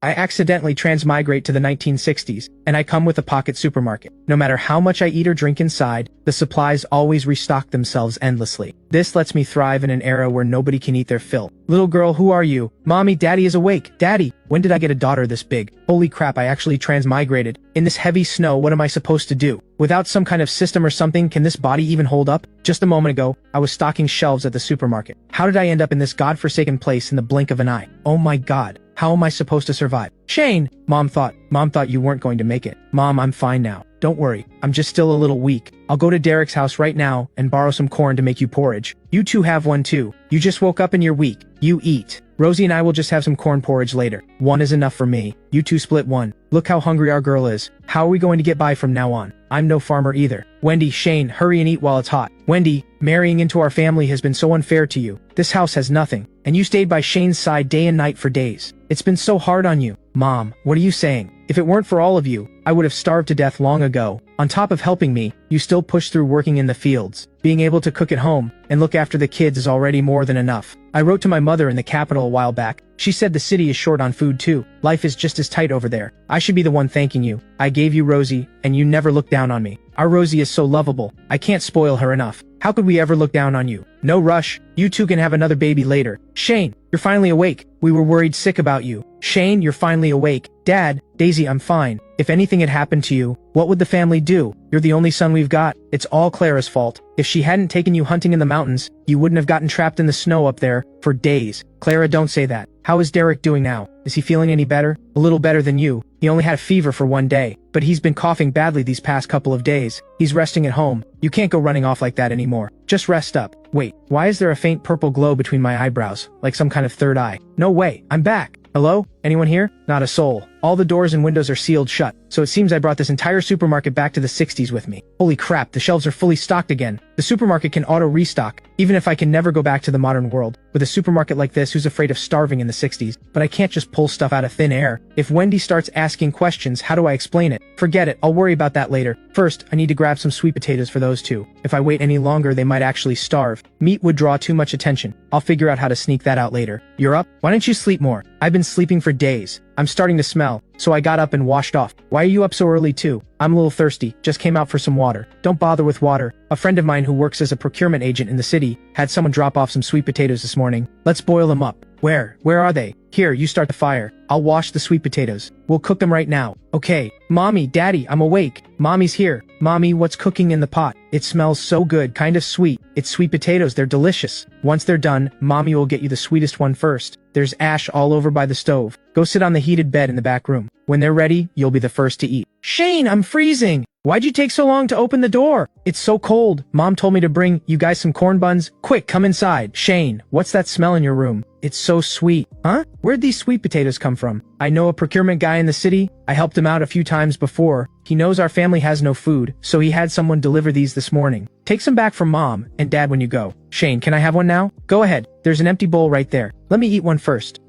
I accidentally transmigrate to the 1960s, and I come with a pocket supermarket. No matter how much I eat or drink inside, the supplies always restock themselves endlessly. This lets me thrive in an era where nobody can eat their fill. Little girl, who are you? Mommy, Daddy is awake. Daddy, when did I get a daughter this big? Holy crap, I actually transmigrated. In this heavy snow, what am I supposed to do? Without some kind of system or something, can this body even hold up? Just a moment ago, I was stocking shelves at the supermarket. How did I end up in this godforsaken place in the blink of an eye? Oh my god. How am I supposed to survive? Shane! Mom thought you weren't going to make it. Mom, I'm fine now. Don't worry, I'm just still a little weak. I'll go to Derek's house right now and borrow some corn to make you porridge. You two have one too. You just woke up and you're weak. You eat. Rosie and I will just have some corn porridge later. One is enough for me. You two split one. Look how hungry our girl is. How are we going to get by from now on? I'm no farmer either. Wendy, Shane, hurry and eat while it's hot. Wendy, marrying into our family has been so unfair to you. This house has nothing, and you stayed by Shane's side day and night for days. It's been so hard on you. Mom, what are you saying? If it weren't for all of you, I would have starved to death long ago. On top of helping me, you still push through working in the fields. Being able to cook at home and look after the kids is already more than enough. I wrote to my mother in the capital a while back. She said the city is short on food too. Life is just as tight over there. I should be the one thanking you. I gave you Rosie, and you never looked down on me. Our Rosie is so lovable. I can't spoil her enough. How could we ever look down on you? No rush. You two can have another baby later. Shane, you're finally awake. We were worried sick about you. Shane, you're finally awake. Dad, Daisy, I'm fine. If anything had happened to you, what would the family do? You're the only son we've got. It's all Clara's fault. If she hadn't taken you hunting in the mountains, you wouldn't have gotten trapped in the snow up there for days. Clara, don't say that. How is Derek doing now? Is he feeling any better? A little better than you. He only had a fever for one day, but he's been coughing badly these past couple of days. He's resting at home. You can't go running off like that anymore. Just rest up. Wait, why is there a faint purple glow between my eyebrows, like some kind of third eye? No way, I'm back. Hello? Anyone here? Not a soul. All the doors and windows are sealed shut, so it seems I brought this entire supermarket back to the 60s with me. Holy crap, the shelves are fully stocked again. The supermarket can auto-restock, even if I can never go back to the modern world. With a supermarket like this, who's afraid of starving in the 60s? But I can't just pull stuff out of thin air. If Wendy starts asking questions, how do I explain it? Forget it, I'll worry about that later. First, I need to grab some sweet potatoes for those two. If I wait any longer, they might actually starve. Meat would draw too much attention. I'll figure out how to sneak that out later. You're up? Why don't you sleep more? I've been sleeping for days. I'm starting to smell, so I got up and washed off. Why are you up so early too? I'm a little thirsty, just came out for some water. Don't bother with water. A friend of mine who works as a procurement agent in the city had someone drop off some sweet potatoes this morning. Let's boil them up. Where are they? Here, you start the fire. I'll wash the sweet potatoes. We'll cook them right now. Okay. Mommy, Daddy, I'm awake. Mommy's here. Mommy, what's cooking in the pot? It smells so good, kind of sweet. It's sweet potatoes, they're delicious. Once they're done, Mommy will get you the sweetest one first. There's ash all over by the stove. Go sit on the heated bed in the back room. When they're ready, you'll be the first to eat. Shane, I'm freezing! Why'd you take so long to open the door? It's so cold. Mom told me to bring you guys some corn buns. Quick, come inside. Shane, what's that smell in your room? It's so sweet. Huh? Where'd these sweet potatoes come from? I know a procurement guy in the city. I helped him out a few times before. He knows our family has no food, so he had someone deliver these this morning. Take some back from Mom and Dad when you go. Shane, can I have one now? Go ahead. There's an empty bowl right there. Let me eat one first.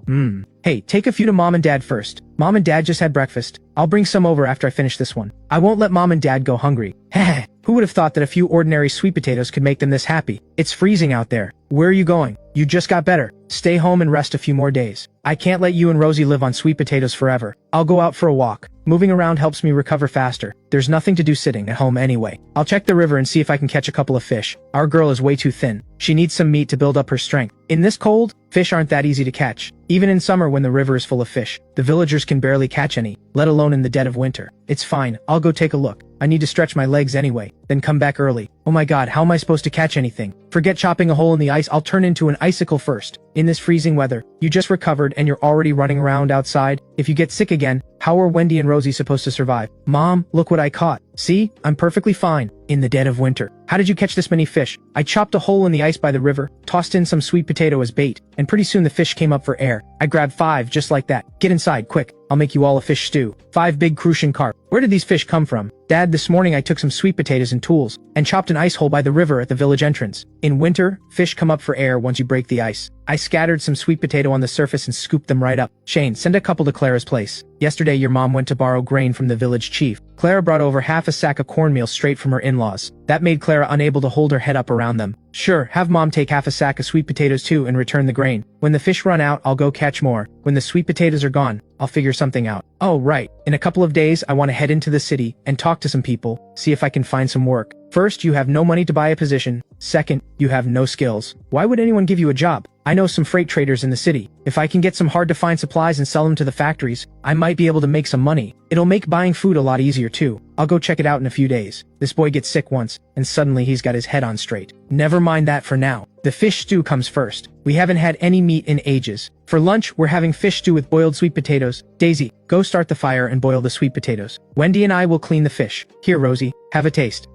Hey, take a few to Mom and Dad first. Mom and Dad just had breakfast. I'll bring some over after I finish this one. I won't let Mom and Dad go hungry. Heh. Who would have thought that a few ordinary sweet potatoes could make them this happy? It's freezing out there. Where are you going? You just got better. Stay home and rest a few more days. I can't let you and Rosie live on sweet potatoes forever. I'll go out for a walk. Moving around helps me recover faster. There's nothing to do sitting at home anyway. I'll check the river and see if I can catch a couple of fish. Our girl is way too thin. She needs some meat to build up her strength. In this cold, fish aren't that easy to catch. Even in summer when the river is full of fish, the villagers can barely catch any, let alone in the dead of winter. It's fine, I'll go take a look. I need to stretch my legs anyway, then come back early. Oh my god, how am I supposed to catch anything? Forget chopping a hole in the ice, I'll turn into an icicle first. In this freezing weather, you just recovered and you're already running around outside. If you get sick again, how are Wendy and Rosie supposed to survive? Mom, look what I caught. See? I'm perfectly fine. In the dead of winter. How did you catch this many fish? I chopped a hole in the ice by the river, tossed in some sweet potato as bait, and pretty soon the fish came up for air. I grabbed 5 just like that. Get inside, quick. I'll make you all a fish stew. 5 big crucian carp. Where did these fish come from? Dad, this morning I took some sweet potatoes and tools, and chopped an ice hole by the river at the village entrance. In winter, fish come up for air once you break the ice. I scattered some sweet potato on the surface and scooped them right up. Shane, send a couple to Clara's place. Yesterday your mom went to borrow grain from the village chief. Clara brought over half a sack of cornmeal straight from her in-laws. That made Clara unable to hold her head up around them. Sure, have mom take half a sack of sweet potatoes too and return the grain. When the fish run out, I'll go catch more. When the sweet potatoes are gone, I'll figure something out. Oh, right. In a couple of days, I want to head into the city and talk to some people, see if I can find some work. First, you have no money to buy a position. Second, you have no skills. Why would anyone give you a job? I know some freight traders in the city. If I can get some hard-to-find supplies and sell them to the factories, I might be able to make some money. It'll make buying food a lot easier too. I'll go check it out in a few days. This boy gets sick once, and suddenly he's got his head on straight. Never mind that for now. The fish stew comes first. We haven't had any meat in ages. For lunch, we're having fish stew with boiled sweet potatoes. Daisy, go start the fire and boil the sweet potatoes. Wendy and I will clean the fish. Here, Rosie, have a taste.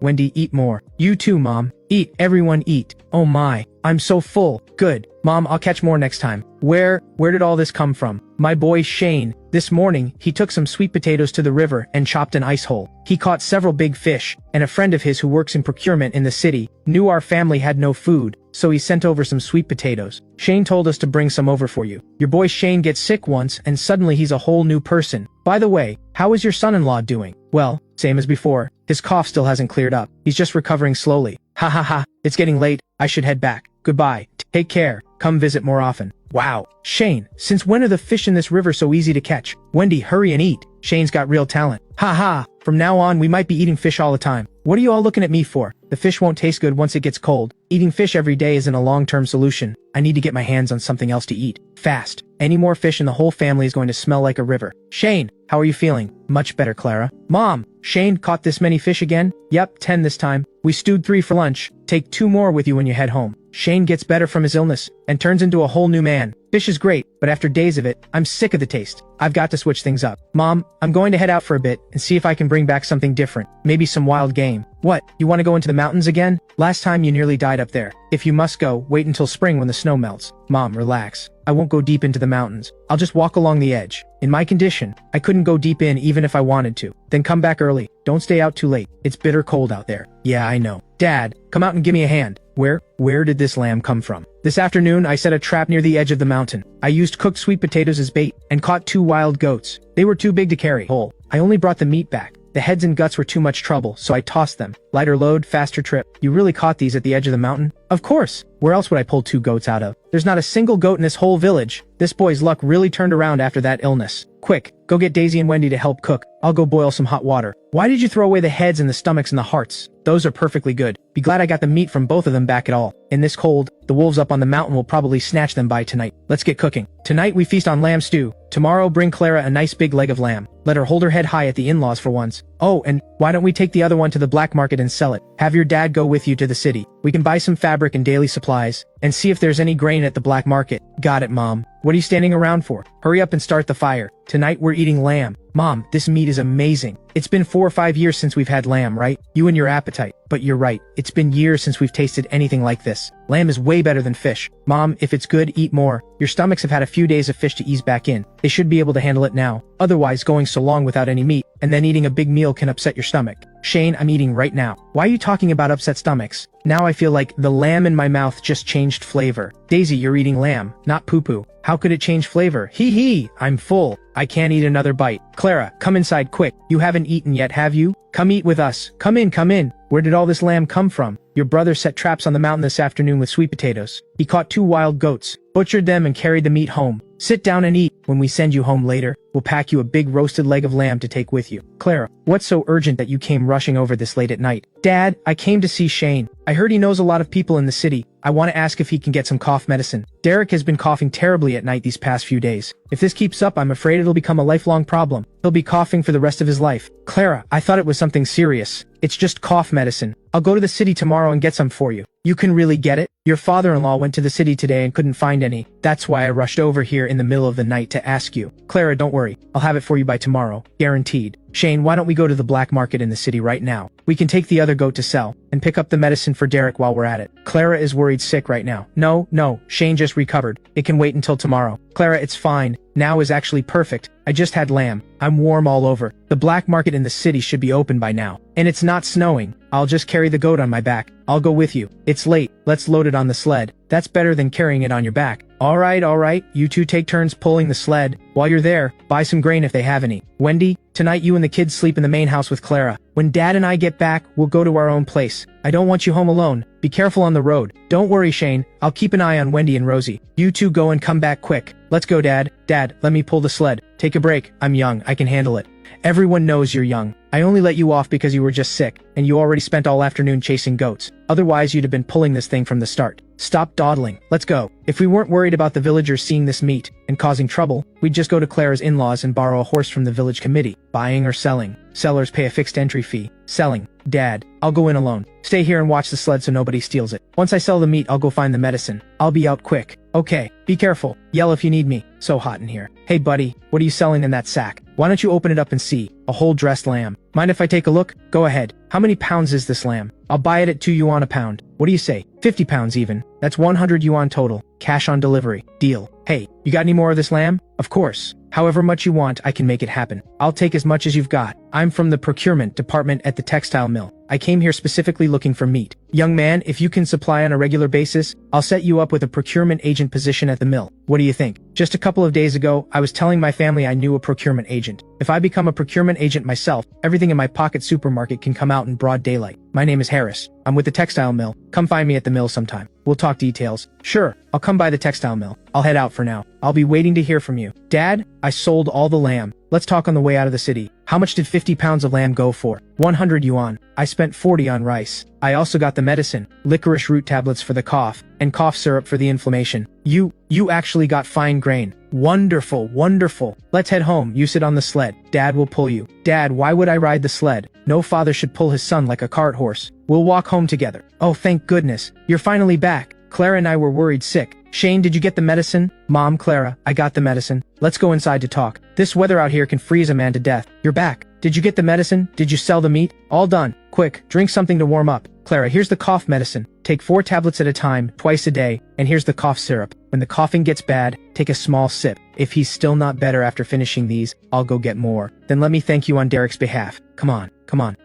Wendy, eat more. You too, Mom. Eat, everyone eat. Oh my, I'm so full. Good. Mom, I'll catch more next time. Where did all this come from? My boy Shane. This morning, he took some sweet potatoes to the river and chopped an ice hole. He caught several big fish, and a friend of his who works in procurement in the city knew our family had no food, so he sent over some sweet potatoes. Shane told us to bring some over for you. Your boy Shane gets sick once, and suddenly he's a whole new person. By the way, how is your son-in-law doing? Well, same as before. His cough still hasn't cleared up. He's just recovering slowly. Ha ha ha, it's getting late. I should head back. Goodbye. Take care. Come visit more often. Wow. Shane, since when are the fish in this river so easy to catch? Wendy, hurry and eat. Shane's got real talent. Ha ha. From now on, we might be eating fish all the time. What are you all looking at me for? The fish won't taste good once it gets cold. Eating fish every day isn't a long-term solution. I need to get my hands on something else to eat. Fast. Any more fish and the whole family is going to smell like a river. Shane, how are you feeling? Much better, Clara. Mom, Shane caught this many fish again? Yep, 10 this time. We stewed 3 for lunch. Take 2 more with you when you head home. Shane gets better from his illness and turns into a whole new man. Fish is great, but after days of it, I'm sick of the taste. I've got to switch things up. Mom, I'm going to head out for a bit and see if I can bring back something different. Maybe some wild game. What, you want to go into the mountains again? Last time you nearly died up there. If you must go, wait until spring when the snow melts. Mom, relax. I won't go deep into the mountains. I'll just walk along the edge. In my condition, I couldn't go deep in even if I wanted to. Then come back early. Don't stay out too late. It's bitter cold out there. Yeah, I know. Dad, come out and give me a hand. Where did this lamb come from? This afternoon, I set a trap near the edge of the mountain. I used cooked sweet potatoes as bait and caught 2 wild goats. They were too big to carry whole. I only brought the meat back. The heads and guts were too much trouble, so I tossed them. Lighter load, faster trip. You really caught these at the edge of the mountain? Of course. Where else would I pull 2 goats out of? There's not a single goat in this whole village. This boy's luck really turned around after that illness. Quick, go get Daisy and Wendy to help cook. I'll go boil some hot water. Why did you throw away the heads and the stomachs and the hearts? Those are perfectly good. Be glad I got the meat from both of them back at all. In this cold, the wolves up on the mountain will probably snatch them by tonight. Let's get cooking. Tonight we feast on lamb stew. Tomorrow bring Clara a nice big leg of lamb. Let her hold her head high at the in-laws for once. Oh, and why don't we take the other one to the black market and sell it? Have your dad go with you to the city. We can buy some fabric and daily supplies, and see if there's any grain at the black market. Got it, Mom. What are you standing around for? Hurry up and start the fire. Tonight we're eating lamb. Mom, this meat is amazing. It's been 4 or 5 years since we've had lamb, right? You and your appetite. But you're right. It's been years since we've tasted anything like this. Lamb is way better than fish. Mom, if it's good, eat more. Your stomachs have had a few days of fish to ease back in. They should be able to handle it now. Otherwise, going so long without any meat, and then eating a big meal can upset your stomach. Shane, I'm eating right now. Why are you talking about upset stomachs? Now I feel like the lamb in my mouth just changed flavor. Daisy, you're eating lamb, not poo-poo. How could it change flavor? Hee hee, I'm full. I can't eat another bite. Clara, come inside quick. You haven't eaten yet, have you? Come eat with us. Come in, come in. Where did all this lamb come from? Your brother set traps on the mountain this afternoon with sweet potatoes. He caught 2 wild goats, butchered them and carried the meat home. Sit down and eat. When we send you home later, we'll pack you a big roasted leg of lamb to take with you. Clara, what's so urgent that you came rushing over this late at night? Dad, I came to see Shane. I heard he knows a lot of people in the city. I want to ask if he can get some cough medicine. Derek has been coughing terribly at night these past few days. If this keeps up, I'm afraid it'll become a lifelong problem. He'll be coughing for the rest of his life. Clara, I thought it was something serious. It's just cough medicine. I'll go to the city tomorrow and get some for you. You can really get it? Your father-in-law went to the city today and couldn't find any. That's why I rushed over here in the middle of the night to ask you. Clara, don't worry. I'll have it for you by tomorrow. Guaranteed. Shane, why don't we go to the black market in the city right now? We can take the other goat to sell, and pick up the medicine for Derek while we're at it. Clara is worried sick right now. No, Shane just recovered. It can wait until tomorrow. Clara, it's fine. Now is actually perfect. I just had lamb. I'm warm all over. The black market in the city should be open by now. And it's not snowing. I'll just carry the goat on my back. I'll go with you. It's late. Let's load it on the sled. That's better than carrying it on your back. Alright, you two take turns pulling the sled. While you're there, buy some grain if they have any. Wendy, tonight you and the kids sleep in the main house with Clara. When Dad and I get back, we'll go to our own place. I don't want you home alone. Be careful on the road. Don't worry, Shane. I'll keep an eye on Wendy and Rosie. You two go and come back quick. Let's go, Dad. Dad, let me pull the sled. Take a break. I'm young. I can handle it. Everyone knows you're young. I only let you off because you were just sick, and you already spent all afternoon chasing goats. Otherwise, you'd have been pulling this thing from the start. Stop dawdling. Let's go. If we weren't worried about the villagers seeing this meat and causing trouble, we'd just go to Clara's in-laws and borrow a horse from the village committee. Buying or selling. Sellers pay a fixed entry fee. Selling. Dad, I'll go in alone. Stay here and watch the sled so nobody steals it. Once I sell the meat, I'll go find the medicine. I'll be out quick. Okay, be careful. Yell if you need me. So hot in here. Hey buddy, what are you selling in that sack? Why don't you open it up and see? A whole dressed lamb. Mind if I take a look? Go ahead. How many pounds is this lamb? I'll buy it at 2 yuan a pound. What do you say? 50 pounds even. That's 100 yuan total. Cash on delivery. Deal. Hey, you got any more of this lamb? Of course. However much you want, I can make it happen. I'll take as much as you've got. I'm from the procurement department at the textile mill. I came here specifically looking for meat. Young man, if you can supply on a regular basis, I'll set you up with a procurement agent position at the mill. What do you think? Just a couple of days ago, I was telling my family I knew a procurement agent. If I become a procurement agent myself, everything in my pocket supermarket can come out in broad daylight. My name is Harris. I'm with the textile mill. Come find me at the mill sometime. We'll talk details. Sure, I'll come by the textile mill. I'll head out for now. I'll be waiting to hear from you. Dad, I sold all the lamb. Let's talk on the way out of the city. How much did 50 pounds of lamb go for? 100 yuan. I spent 40 on rice. I also got the medicine, licorice root tablets for the cough, and cough syrup for the inflammation. You actually got fine grain. Wonderful, wonderful. Let's head home. You sit on the sled. Dad will pull you. Dad, why would I ride the sled? No father should pull his son like a cart horse. We'll walk home together. Oh, thank goodness. You're finally back. Clara and I were worried sick. Shane, did you get the medicine? Mom, Clara, I got the medicine. Let's go inside to talk. This weather out here can freeze a man to death. You're back. Did you get the medicine? Did you sell the meat? All done. Quick, drink something to warm up. Clara, here's the cough medicine. Take 4 tablets at a time, twice a day, and here's the cough syrup. When the coughing gets bad, take a small sip. If he's still not better after finishing these, I'll go get more. Then let me thank you on Derek's behalf. Come on.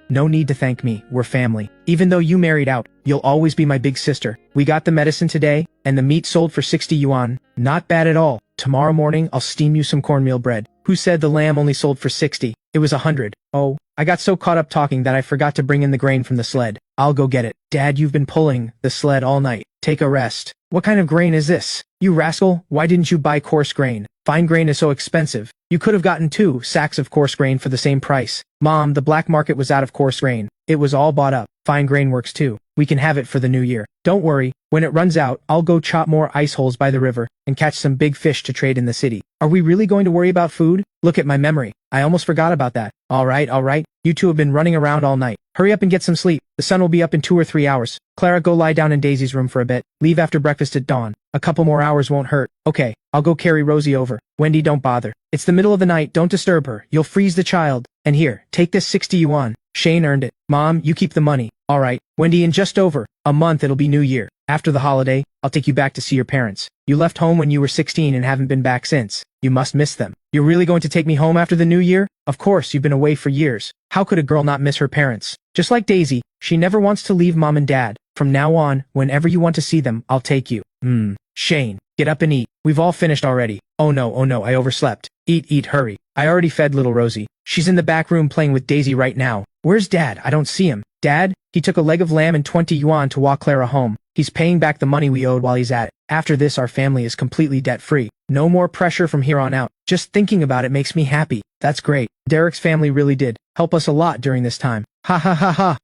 No need to thank me. We're family. Even though you married out, you'll always be my big sister. We got the medicine today, and the meat sold for 60 yuan. Not bad at all. Tomorrow morning, I'll steam you some cornmeal bread. Who said the lamb only sold for 60? It was 100. Oh, I got so caught up talking that I forgot to bring in the grain from the sled. I'll go get it. Dad, you've been pulling the sled all night. Take a rest. What kind of grain is this? You rascal, why didn't you buy coarse grain? Fine grain is so expensive. You could have gotten 2 sacks of coarse grain for the same price. Mom, the black market was out of coarse grain. It was all bought up. Fine grain works too. We can have it for the new year. Don't worry. When it runs out, I'll go chop more ice holes by the river and catch some big fish to trade in the city. Are we really going to worry about food? Look at my memory. I almost forgot about that. All right. You two have been running around all night. Hurry up and get some sleep. The sun will be up in 2 or 3 hours. Clara, go lie down in Daisy's room for a bit. Leave after breakfast at dawn. A couple more hours won't hurt. Okay, I'll go carry Rosie over. Wendy, don't bother. It's the middle of the night. Don't disturb her. You'll freeze the child. And here, take this 60 yuan. Shane earned it. Mom, you keep the money. All right, Wendy, in just over a month it'll be New Year. After the holiday, I'll take you back to see your parents. You left home when you were 16 and haven't been back since. You must miss them. You're really going to take me home after the New Year? Of course, you've been away for years. How could a girl not miss her parents? Just like Daisy, she never wants to leave Mom and Dad. From now on, whenever you want to see them, I'll take you. Shane, get up and eat. We've all finished already. Oh no, I overslept. Eat, hurry. I already fed little Rosie. She's in the back room playing with Daisy right now. Where's Dad? I don't see him. Dad? He took a leg of lamb and 20 yuan to walk Clara home. He's paying back the money we owed while he's at it. After this, our family is completely debt-free. No more pressure from here on out. Just thinking about it makes me happy. That's great. Derek's family really did help us a lot during this time. Ha.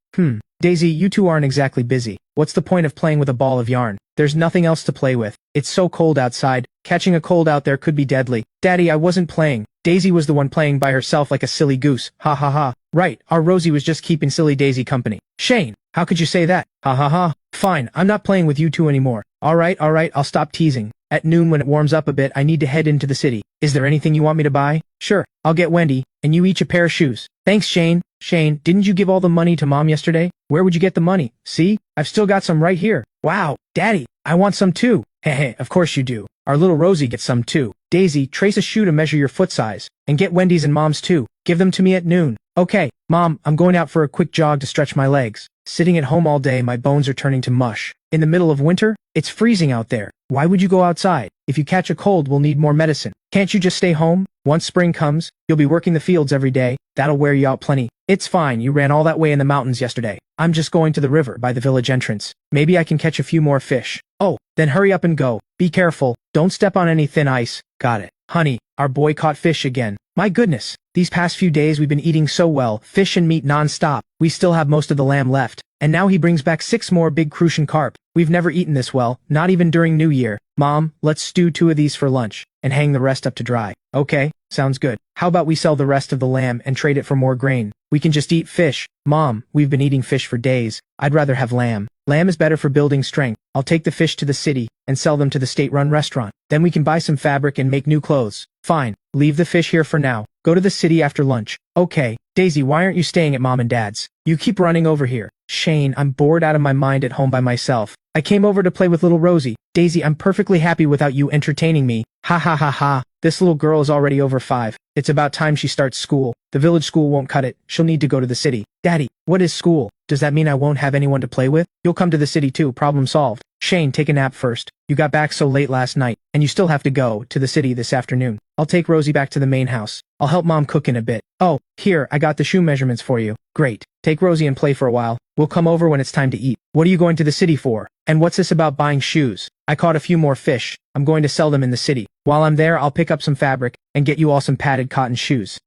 Daisy, you two aren't exactly busy. What's the point of playing with a ball of yarn? There's nothing else to play with. It's so cold outside. Catching a cold out there could be deadly. Daddy, I wasn't playing. Daisy was the one playing by herself like a silly goose. Ha. Right, our Rosie was just keeping silly Daisy company. Shane, how could you say that? Ha. Fine, I'm not playing with you two anymore. All right, I'll stop teasing. At noon when it warms up a bit, I need to head into the city. Is there anything you want me to buy? Sure, I'll get Wendy, and you each a pair of shoes. Thanks, Shane. Shane, didn't you give all the money to Mom yesterday? Where would you get the money? See? I've still got some right here. Wow, Daddy, I want some too. Heh, of course you do. Our little Rosie gets some too. Daisy, trace a shoe to measure your foot size. And get Wendy's and Mom's too. Give them to me at noon. Okay, Mom, I'm going out for a quick jog to stretch my legs. Sitting at home all day, my bones are turning to mush. In the middle of winter? It's freezing out there. Why would you go outside? If you catch a cold, we'll need more medicine. Can't you just stay home? Once spring comes, you'll be working the fields every day. That'll wear you out plenty. It's fine, you ran all that way in the mountains yesterday. I'm just going to the river by the village entrance. Maybe I can catch a few more fish. Oh, then hurry up and go. Be careful. Don't step on any thin ice. Got it. Honey, our boy caught fish again. My goodness. These past few days we've been eating so well, fish and meat non-stop. We still have most of the lamb left. And now he brings back 6 more big crucian carp. We've never eaten this well, not even during New Year. Mom, let's stew 2 of these for lunch, and hang the rest up to dry. Okay, sounds good. How about we sell the rest of the lamb and trade it for more grain? We can just eat fish. Mom, we've been eating fish for days. I'd rather have lamb. Lamb is better for building strength. I'll take the fish to the city, and sell them to the state-run restaurant. Then we can buy some fabric and make new clothes. Fine, leave the fish here for now. Go to the city after lunch. Okay, Daisy, why aren't you staying at Mom and Dad's? You keep running over here. Shane, I'm bored out of my mind at home by myself. I came over to play with little Rosie. Daisy, I'm perfectly happy without you entertaining me. Ha ha ha ha. This little girl is already over 5. It's about time she starts school. The village school won't cut it. She'll need to go to the city. Daddy, what is school? Does that mean I won't have anyone to play with? You'll come to the city too, problem solved. Shane, take a nap first. You got back so late last night, and you still have to go to the city this afternoon. I'll take Rosie back to the main house. I'll help Mom cook in a bit. Oh, here, I got the shoe measurements for you. Great. Take Rosie and play for a while. We'll come over when it's time to eat. What are you going to the city for? And what's this about buying shoes? I caught a few more fish. I'm going to sell them in the city. While I'm there, I'll pick up some fabric and get you all some padded cotton shoes.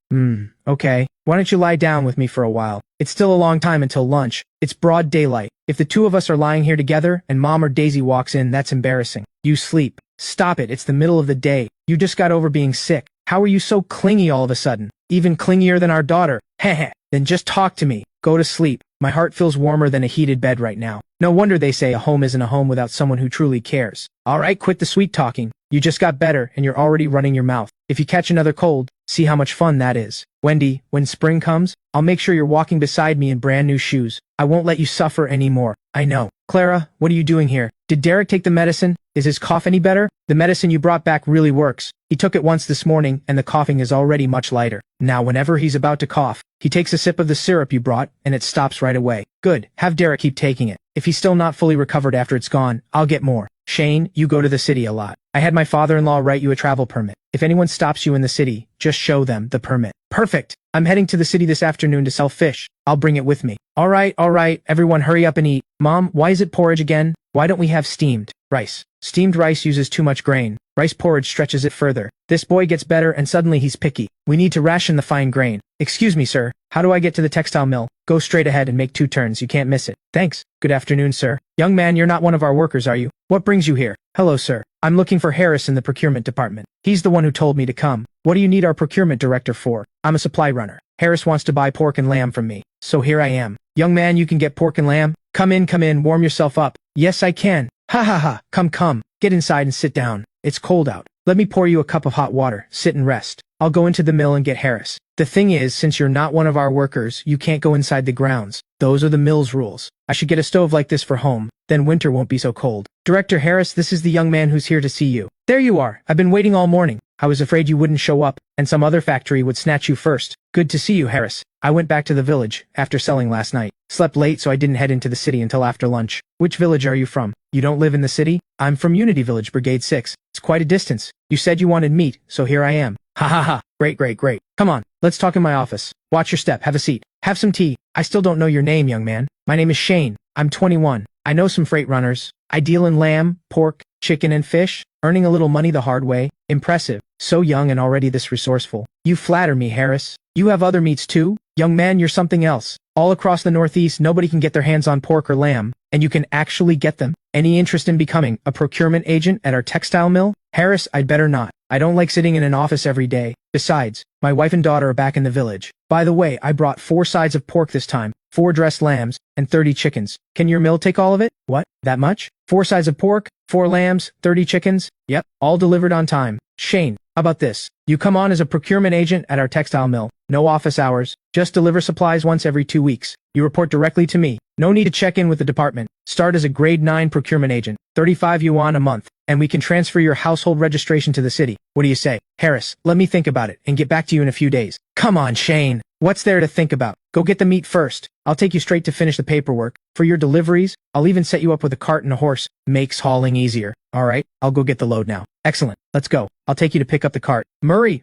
Okay. Why don't you lie down with me for a while? It's still a long time until lunch. It's broad daylight. If the 2 of us are lying here together and Mom or Daisy walks in, that's embarrassing. You sleep. Stop it. It's the middle of the day. You just got over being sick. How are you so clingy all of a sudden? Even clingier than our daughter. Heh. Then just talk to me. Go to sleep. My heart feels warmer than a heated bed right now. No wonder they say a home isn't a home without someone who truly cares. Alright, quit the sweet talking. You just got better and you're already running your mouth. If you catch another cold, see how much fun that is. Wendy, when spring comes, I'll make sure you're walking beside me in brand new shoes. I won't let you suffer anymore. I know. Clara, what are you doing here? Did Derek take the medicine? Is his cough any better? The medicine you brought back really works. He took it once this morning and the coughing is already much lighter. Now whenever he's about to cough, he takes a sip of the syrup you brought and it stops right away. Good. Have Derek keep taking it. If he's still not fully recovered after it's gone, I'll get more. Shane, you go to the city a lot. I had my father-in-law write you a travel permit. If anyone stops you in the city, just show them the permit. Perfect. I'm heading to the city this afternoon to sell fish. I'll bring it with me. Alright, everyone hurry up and eat. Mom, why is it porridge again? Why don't we have steamed rice? Steamed rice uses too much grain. Rice porridge stretches it further. This boy gets better and suddenly he's picky. We need to ration the fine grain. Excuse me, sir. How do I get to the textile mill? Go straight ahead and make 2 turns. You can't miss it. Thanks. Good afternoon, sir. Young man, you're not one of our workers, are you? What brings you here? Hello, sir. I'm looking for Harris in the procurement department. He's the one who told me to come. What do you need our procurement director for? I'm a supply runner. Harris wants to buy pork and lamb from me. So here I am. Young man, you can get pork and lamb? Come in, warm yourself up. Yes, I can. Ha ha ha. Come. Get inside and sit down. It's cold out. Let me pour you a cup of hot water. Sit and rest. I'll go into the mill and get Harris. The thing is, since you're not one of our workers, you can't go inside the grounds. Those are the mill's rules. I should get a stove like this for home. Then winter won't be so cold. Director Harris, this is the young man who's here to see you. There you are. I've been waiting all morning. I was afraid you wouldn't show up, and some other factory would snatch you first. Good to see you, Harris. I went back to the village, after selling last night. Slept late, so I didn't head into the city until after lunch. Which village are you from? You don't live in the city? I'm from Unity Village, Brigade 6. It's quite a distance. You said you wanted meat, so here I am. Ha ha ha. Great. Come on, let's talk in my office. Watch your step, have a seat. Have some tea. I still don't know your name, young man. My name is Shane. I'm 21. I know some freight runners. I deal in lamb, pork, chicken and fish, earning a little money the hard way. Impressive. So young and already this resourceful. You flatter me, Harris. You have other meats too? Young man, you're something else. All across the Northeast, nobody can get their hands on pork or lamb, and you can actually get them. Any interest in becoming a procurement agent at our textile mill? Harris, I'd better not. I don't like sitting in an office every day. Besides, my wife and daughter are back in the village. By the way, I brought 4 sides of pork this time, 4 dressed lambs, and 30 chickens. Can your mill take all of it? What? That much? 4 sides of pork, 4 lambs, 30 chickens? Yep, all delivered on time. Shane, how about this? You come on as a procurement agent at our textile mill. No office hours. Just deliver supplies once every 2 weeks. You report directly to me. No need to check in with the department. Start as a grade 9 procurement agent. 35 yuan a month. And we can transfer your household registration to the city. What do you say? Harris, let me think about it and get back to you in a few days. Come on, Shane. What's there to think about? Go get the meat first. I'll take you straight to finish the paperwork. For your deliveries, I'll even set you up with a cart and a horse. Makes hauling easier. Alright, I'll go get the load now. Excellent. Let's go. I'll take you to pick up the cart. Murray!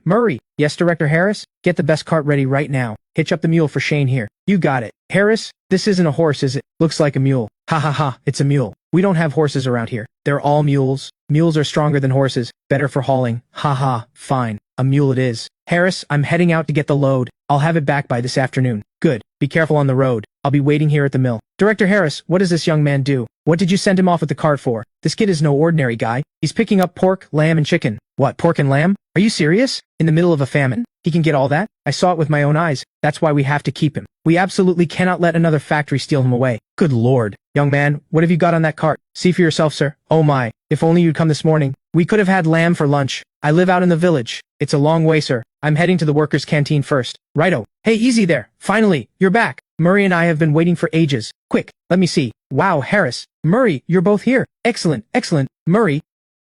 Yes, Director Harris? Get the best cart ready right now. Hitch up the mule for Shane here. You got it. Harris, this isn't a horse, is it? Looks like a mule. Ha ha ha, it's a mule. We don't have horses around here. They're all mules. Mules are stronger than horses. Better for hauling. Ha ha, fine. A mule it is. Harris, I'm heading out to get the load. I'll have it back by this afternoon. Good. Be careful on the road. I'll be waiting here at the mill. Director Harris, what does this young man do? What did you send him off with the cart for? This kid is no ordinary guy. He's picking up pork, lamb, and chicken. What, pork and lamb? Are you serious? In the middle of a famine? He can get all that? I saw it with my own eyes. That's why we have to keep him. We absolutely cannot let another factory steal him away. Good lord. Young man, what have you got on that cart? See for yourself, sir. Oh my. If only you'd come this morning. We could have had lamb for lunch. I live out in the village. It's a long way, sir. I'm heading to the workers' canteen first. Righto. Hey, easy there. Finally, you're back. Murray and I have been waiting for ages. Quick, let me see. Wow, Harris. Murray, you're both here. Excellent. Murray,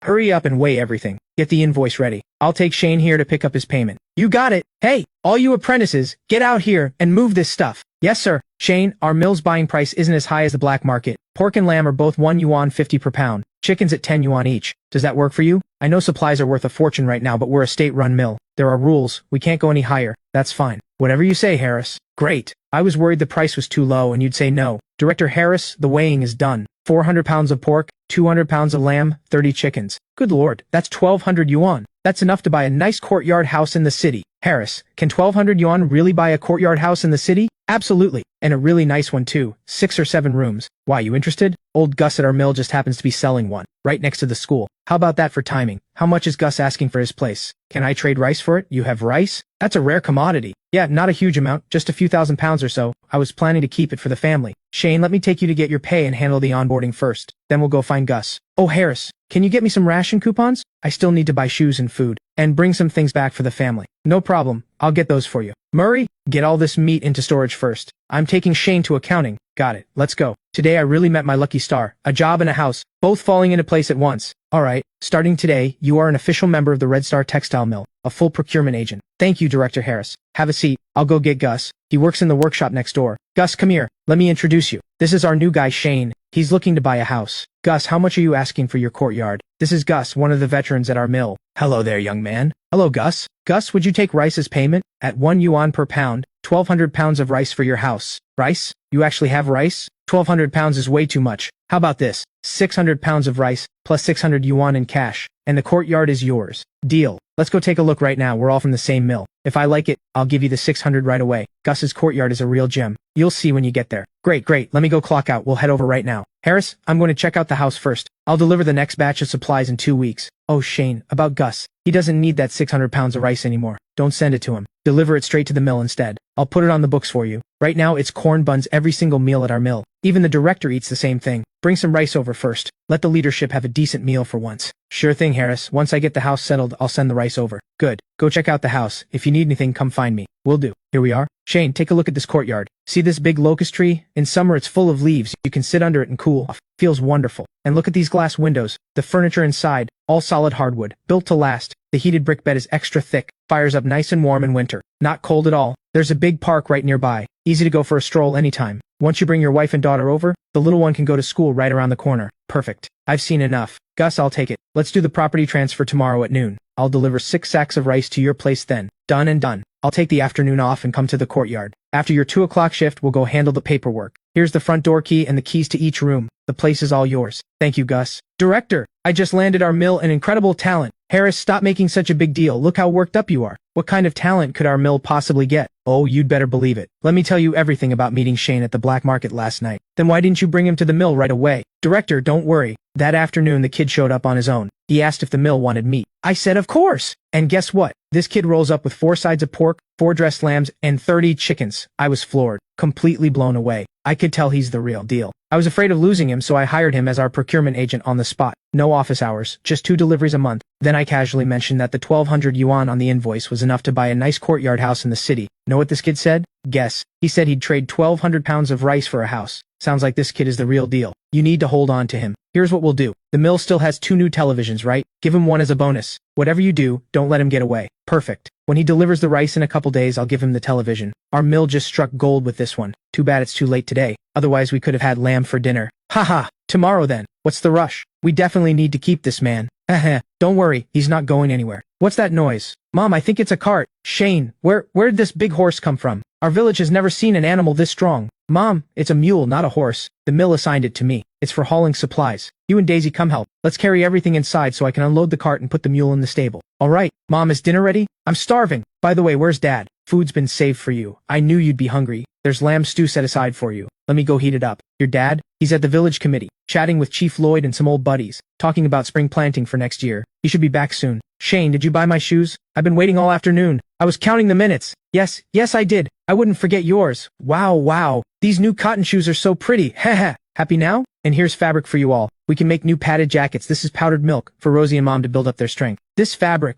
hurry up and weigh everything. Get the invoice ready. I'll take Shane here to pick up his payment. You got it. Hey, all you apprentices, get out here and move this stuff. Yes, sir. Shane, our mill's buying price isn't as high as the black market. Pork and lamb are both 1 yuan 50 per pound. Chicken's at 10 yuan each. Does that work for you? I know supplies are worth a fortune right now, but we're a state-run mill. There are rules. We can't go any higher. That's fine. Whatever you say, Harris. Great. I was worried the price was too low and you'd say no. Director Harris, the weighing is done. 400 pounds of pork, 200 pounds of lamb, 30 chickens. Good lord, that's 1,200 yuan. That's enough to buy a nice courtyard house in the city. Harris, can 1,200 yuan really buy a courtyard house in the city? Absolutely. And a really nice one too. 6 or 7 rooms. Why, you interested? Old Gus at our mill just happens to be selling one, right next to the school. How about that for timing? How much is Gus asking for his place? Can I trade rice for it? You have rice? That's a rare commodity. Yeah, not a huge amount, just a few thousand pounds or so. I was planning to keep it for the family. Shane, let me take you to get your pay and handle the onboarding first. Then we'll go find Gus. Oh, Harris, can you get me some ration coupons? I still need to buy shoes and food. And bring some things back for the family. No problem. I'll get those for you. Murray, get all this meat into storage first. I'm taking Shane to accounting. Got it. Let's go. Today I really met my lucky star. A job and a house, both falling into place at once. Alright, starting today, you are an official member of the Red Star Textile Mill, a full procurement agent. Thank you, Director Harris. Have a seat. I'll go get Gus. He works in the workshop next door. Gus, come here. Let me introduce you. This is our new guy, Shane. He's looking to buy a house. Gus, how much are you asking for your courtyard? This is Gus, one of the veterans at our mill. Hello there, young man. Hello, Gus. Gus, would you take rice as payment? At 1 yuan per pound, 1,200 pounds of rice for your house. Rice? You actually have rice? 1,200 pounds is way too much. How about this? 600 pounds of rice, plus 600 yuan in cash. And the courtyard is yours. Deal. Let's go take a look right now. We're all from the same mill. If I like it, I'll give you the 600 right away. Gus's courtyard is a real gem. You'll see when you get there. Great. Let me go clock out. We'll head over right now. Harris, I'm going to check out the house first. I'll deliver the next batch of supplies in 2 weeks. Oh, Shane, about Gus. He doesn't need that 600 pounds of rice anymore. Don't send it to him. Deliver it straight to the mill instead. I'll put it on the books for you. Right now, it's corn buns every single meal at our mill. Even the director eats the same thing. Bring some rice over first. Let the leadership have a decent meal for once. Sure thing, Harris. Once I get the house settled, I'll send the rice over. Good. Go check out the house. If you need anything, come find me. Will do. Here we are. Shane, take a look at this courtyard. See this big locust tree? In summer, it's full of leaves. You can sit under it and cool off. Feels wonderful. And look at these glass windows. The furniture inside, all solid hardwood, built to last. The heated brick bed is extra thick. Fires up nice and warm in winter. Not cold at all. There's a big park right nearby. Easy to go for a stroll anytime. Once you bring your wife and daughter over, the little one can go to school right around the corner. Perfect. I've seen enough. Gus, I'll take it. Let's do the property transfer tomorrow at noon. I'll deliver 6 sacks of rice to your place then. Done and done. I'll take the afternoon off and come to the courtyard. After your 2 o'clock shift, we'll go handle the paperwork. Here's the front door key and the keys to each room. The place is all yours. Thank you, Gus. Director, I just landed our mill an incredible talent. Harris, stop making such a big deal. Look how worked up you are. What kind of talent could our mill possibly get? Oh, you'd better believe it. Let me tell you everything about meeting Shane at the black market last night. Then why didn't you bring him to the mill right away? Director, don't worry. That afternoon the kid showed up on his own. He asked if the mill wanted meat. I said of course. And guess what? This kid rolls up with 4 sides of pork, 4 dressed lambs, and 30 chickens. I was floored. Completely blown away. I could tell he's the real deal. I was afraid of losing him, so I hired him as our procurement agent on the spot. No office hours, just 2 deliveries a month. Then I casually mentioned that the 1,200 yuan on the invoice was enough to buy a nice courtyard house in the city. Know what this kid said? Guess. He said he'd trade 1,200 pounds of rice for a house. Sounds like this kid is the real deal. You need to hold on to him. Here's what we'll do. The mill still has 2 new televisions, right? Give him one as a bonus. Whatever you do, don't let him get away. Perfect. When he delivers the rice in a couple days, I'll give him the television. Our mill just struck gold with this one. Too bad it's too late today. Otherwise we could have had lamb for dinner. Haha. Tomorrow then. What's the rush? We definitely need to keep this man. Heh. Don't worry, he's not going anywhere. What's that noise? Mom, I think it's a cart. Shane, where'd this big horse come from? Our village has never seen an animal this strong. Mom, it's a mule, not a horse. The mill assigned it to me. It's for hauling supplies. You and Daisy come help. Let's carry everything inside so I can unload the cart and put the mule in the stable. All right. Mom, is dinner ready? I'm starving. By the way, where's Dad? Food's been saved for you. I knew you'd be hungry. There's lamb stew set aside for you. Let me go heat it up. Your dad? He's at the village committee, chatting with Chief Lloyd and some old buddies, talking about spring planting for next year. He should be back soon. Shane, did you buy my shoes? I've been waiting all afternoon. I was counting the minutes. Yes, I did. I wouldn't forget yours. Wow. These new cotton shoes are so pretty. Heh. Happy now? And here's fabric for you all. We can make new padded jackets. This is powdered milk for Rosie and Mom to build up their strength. This fabric.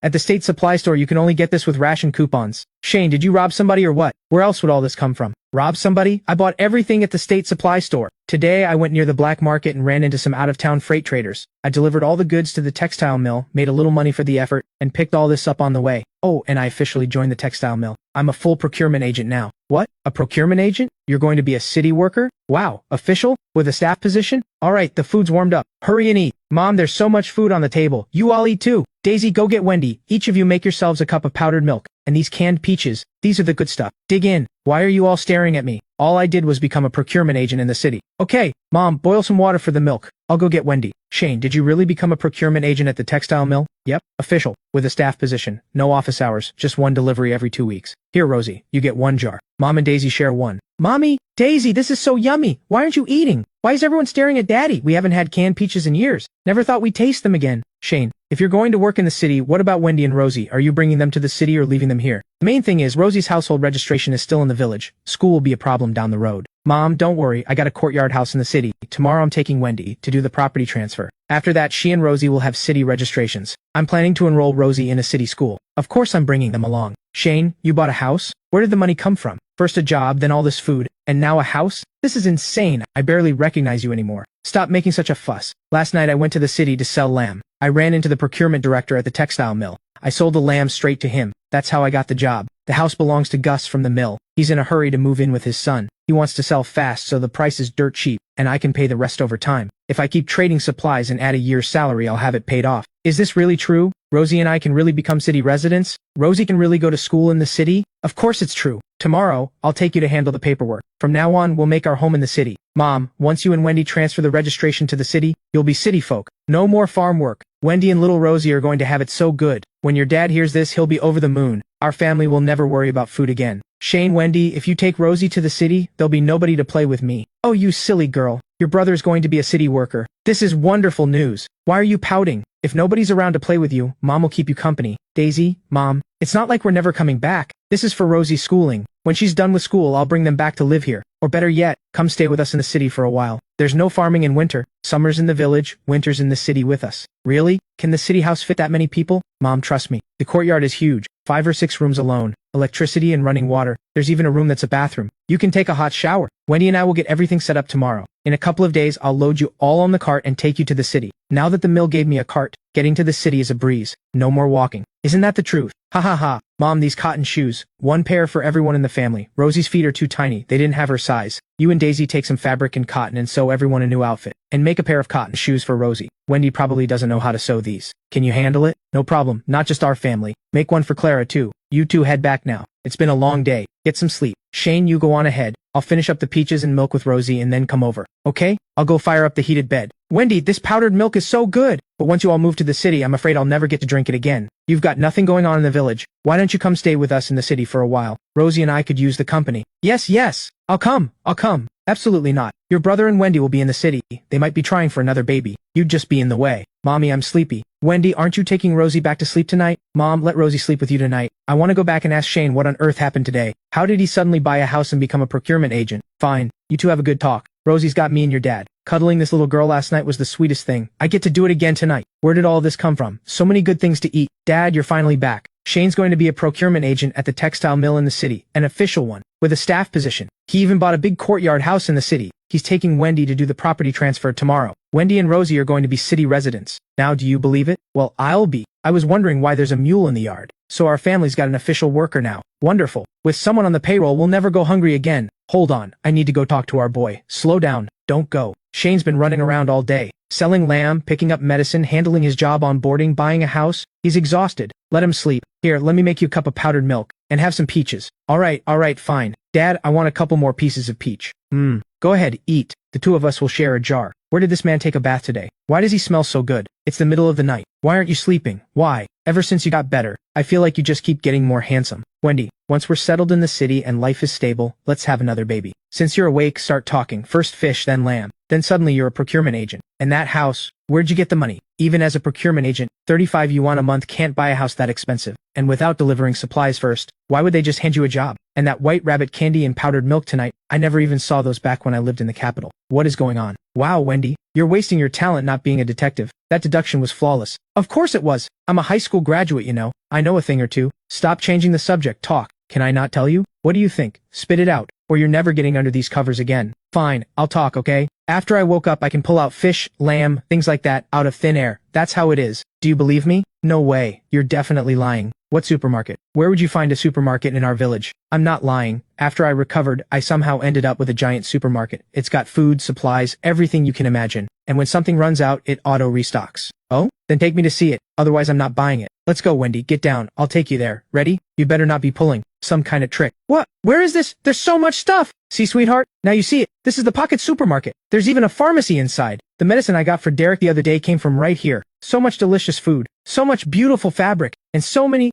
At the state supply store, you can only get this with ration coupons. Shane, did you rob somebody or what? Where else would all this come from? Rob somebody? I bought everything at the state supply store. Today, I went near the black market and ran into some out-of-town freight traders. I delivered all the goods to the textile mill, made a little money for the effort, and picked all this up on the way. Oh, and I officially joined the textile mill. I'm a full procurement agent now. What? A procurement agent? You're going to be a city worker? Wow, official? With a staff position? Alright, the food's warmed up. Hurry and eat. Mom, there's so much food on the table. You all eat too. Daisy, go get Wendy. Each of you make yourselves a cup of powdered milk. And these canned peaches. These are the good stuff. Dig in. Why are you all staring at me? All I did was become a procurement agent in the city. Okay, Mom, boil some water for the milk. I'll go get Wendy. Shane, did you really become a procurement agent at the textile mill? Yep, official. With a staff position. No office hours. Just 1 delivery every 2 weeks. Here, Rosie, you get 1 jar. Mom and Daisy share 1. Mommy, Daisy, this is so yummy. Why aren't you eating? Why is everyone staring at Daddy? We haven't had canned peaches in years. Never thought we'd taste them again. Shane, if you're going to work in the city, what about Wendy and Rosie? Are you bringing them to the city or leaving them here? The main thing is Rosie's household registration is still in the village. School will be a problem down the road. Mom, don't worry, I got a courtyard house in the city. Tomorrow I'm taking Wendy to do the property transfer. After that, she and Rosie will have city registrations. I'm planning to enroll Rosie in a city school. Of course I'm bringing them along. Shane, you bought a house? Where did the money come from? First a job, then all this food, and now a house? This is insane. I barely recognize you anymore. Stop making such a fuss. Last night I went to the city to sell lamb. I ran into the procurement director at the textile mill. I sold the lamb straight to him. That's how I got the job. The house belongs to Gus from the mill. He's in a hurry to move in with his son. He wants to sell fast, so the price is dirt cheap, and I can pay the rest over time. If I keep trading supplies and add a year's salary, I'll have it paid off. Is this really true? Rosie and I can really become city residents? Rosie can really go to school in the city? Of course it's true. Tomorrow, I'll take you to handle the paperwork. From now on, we'll make our home in the city. Mom, once you and Wendy transfer the registration to the city, you'll be city folk. No more farm work. Wendy and little Rosie are going to have it so good. When your dad hears this, he'll be over the moon. Our family will never worry about food again. Shane, Wendy, if you take Rosie to the city, there'll be nobody to play with me. Oh, you silly girl. Your brother's going to be a city worker. This is wonderful news. Why are you pouting? If nobody's around to play with you, Mom will keep you company. Daisy, Mom, it's not like we're never coming back. This is for Rosie's schooling. When she's done with school, I'll bring them back to live here. Or better yet, come stay with us in the city for a while. There's no farming in winter. Summers in the village, winters in the city with us. Really? Can the city house fit that many people? Mom, trust me. The courtyard is huge. 5 or 6 rooms alone. Electricity and running water. There's even a room that's a bathroom. You can take a hot shower. Wendy and I will get everything set up tomorrow. In a couple of days, I'll load you all on the cart and take you to the city. Now that the mill gave me a cart, getting to the city is a breeze. No more walking. Isn't that the truth? Ha ha ha. Mom, these cotton shoes. 1 pair for everyone in the family. Rosie's feet are too tiny. They didn't have her size. You and Daisy take some fabric and cotton and sew everyone a new outfit. And make a pair of cotton shoes for Rosie. Wendy probably doesn't know how to sew these. Can you handle it? No problem. Not just our family. Make one for Clara too. You two head back now. It's been a long day. Get some sleep. Shane, you go on ahead. I'll finish up the peaches and milk with Rosie and then come over. Okay? I'll go fire up the heated bed. Wendy, this powdered milk is so good. But once you all move to the city, I'm afraid I'll never get to drink it again. You've got nothing going on in the village. Why don't you come stay with us in the city for a while? Rosie and I could use the company. Yes. I'll come. Absolutely not. Your brother and Wendy will be in the city. They might be trying for another baby. You'd just be in the way. Mommy, I'm sleepy. Wendy, aren't you taking Rosie back to sleep tonight? Mom, let Rosie sleep with you tonight. I want to go back and ask Shane what on earth happened today. How did he suddenly buy a house and become a procurement agent? Fine. You two have a good talk. Rosie's got me and your dad. Cuddling this little girl last night was the sweetest thing. I get to do it again tonight. Where did all this come from? So many good things to eat. Dad, you're finally back. Shane's going to be a procurement agent at the textile mill in the city, an official one, with a staff position. He even bought a big courtyard house in the city. He's taking Wendy to do the property transfer tomorrow. Wendy and Rosie are going to be city residents. Now, do you believe it? Well, I'll be. I was wondering why there's a mule in the yard. So our family's got an official worker now. Wonderful. With someone on the payroll, we'll never go hungry again. Hold on, I need to go talk to our boy. Slow down. Don't go. Shane's been running around all day, selling lamb, picking up medicine, handling his job on boarding, buying a house. He's exhausted. Let him sleep. Here, let me make you a cup of powdered milk, and have some peaches. Alright, fine. Dad, I want a couple more pieces of peach. Go ahead, eat. The two of us will share a jar. Where did this man take a bath today? Why does he smell so good? It's the middle of the night. Why aren't you sleeping? Why? Ever since you got better, I feel like you just keep getting more handsome. Wendy, once we're settled in the city and life is stable, let's have another baby. Since you're awake, start talking. First fish, then lamb. Then suddenly you're a procurement agent. And that house, where'd you get the money? Even as a procurement agent, 35 yuan a month can't buy a house that expensive. And without delivering supplies first, why would they just hand you a job? And that white rabbit candy and powdered milk tonight, I never even saw those back when I lived in the capital. What is going on? Wow, Wendy, you're wasting your talent not being a detective. That deduction was flawless. Of course it was. I'm a high school graduate, you know. I know a thing or two. Stop changing the subject. Talk. Can I not tell you? What do you think? Spit it out, or you're never getting under these covers again. Fine, I'll talk, okay? After I woke up, I can pull out fish, lamb, things like that, out of thin air. That's how it is. Do you believe me? No way. You're definitely lying. What supermarket? Where would you find a supermarket in our village? I'm not lying. After I recovered, I somehow ended up with a giant supermarket. It's got food, supplies, everything you can imagine. And when something runs out, it auto-restocks. Oh? Then take me to see it. Otherwise, I'm not buying it. Let's go, Wendy. Get down. I'll take you there. Ready? You better not be pulling some kind of trick. What? Where is this? There's so much stuff! See, sweetheart? Now you see it. This is the pocket supermarket. There's even a pharmacy inside. The medicine I got for Derek the other day came from right here. So much delicious food. So much beautiful fabric. And so many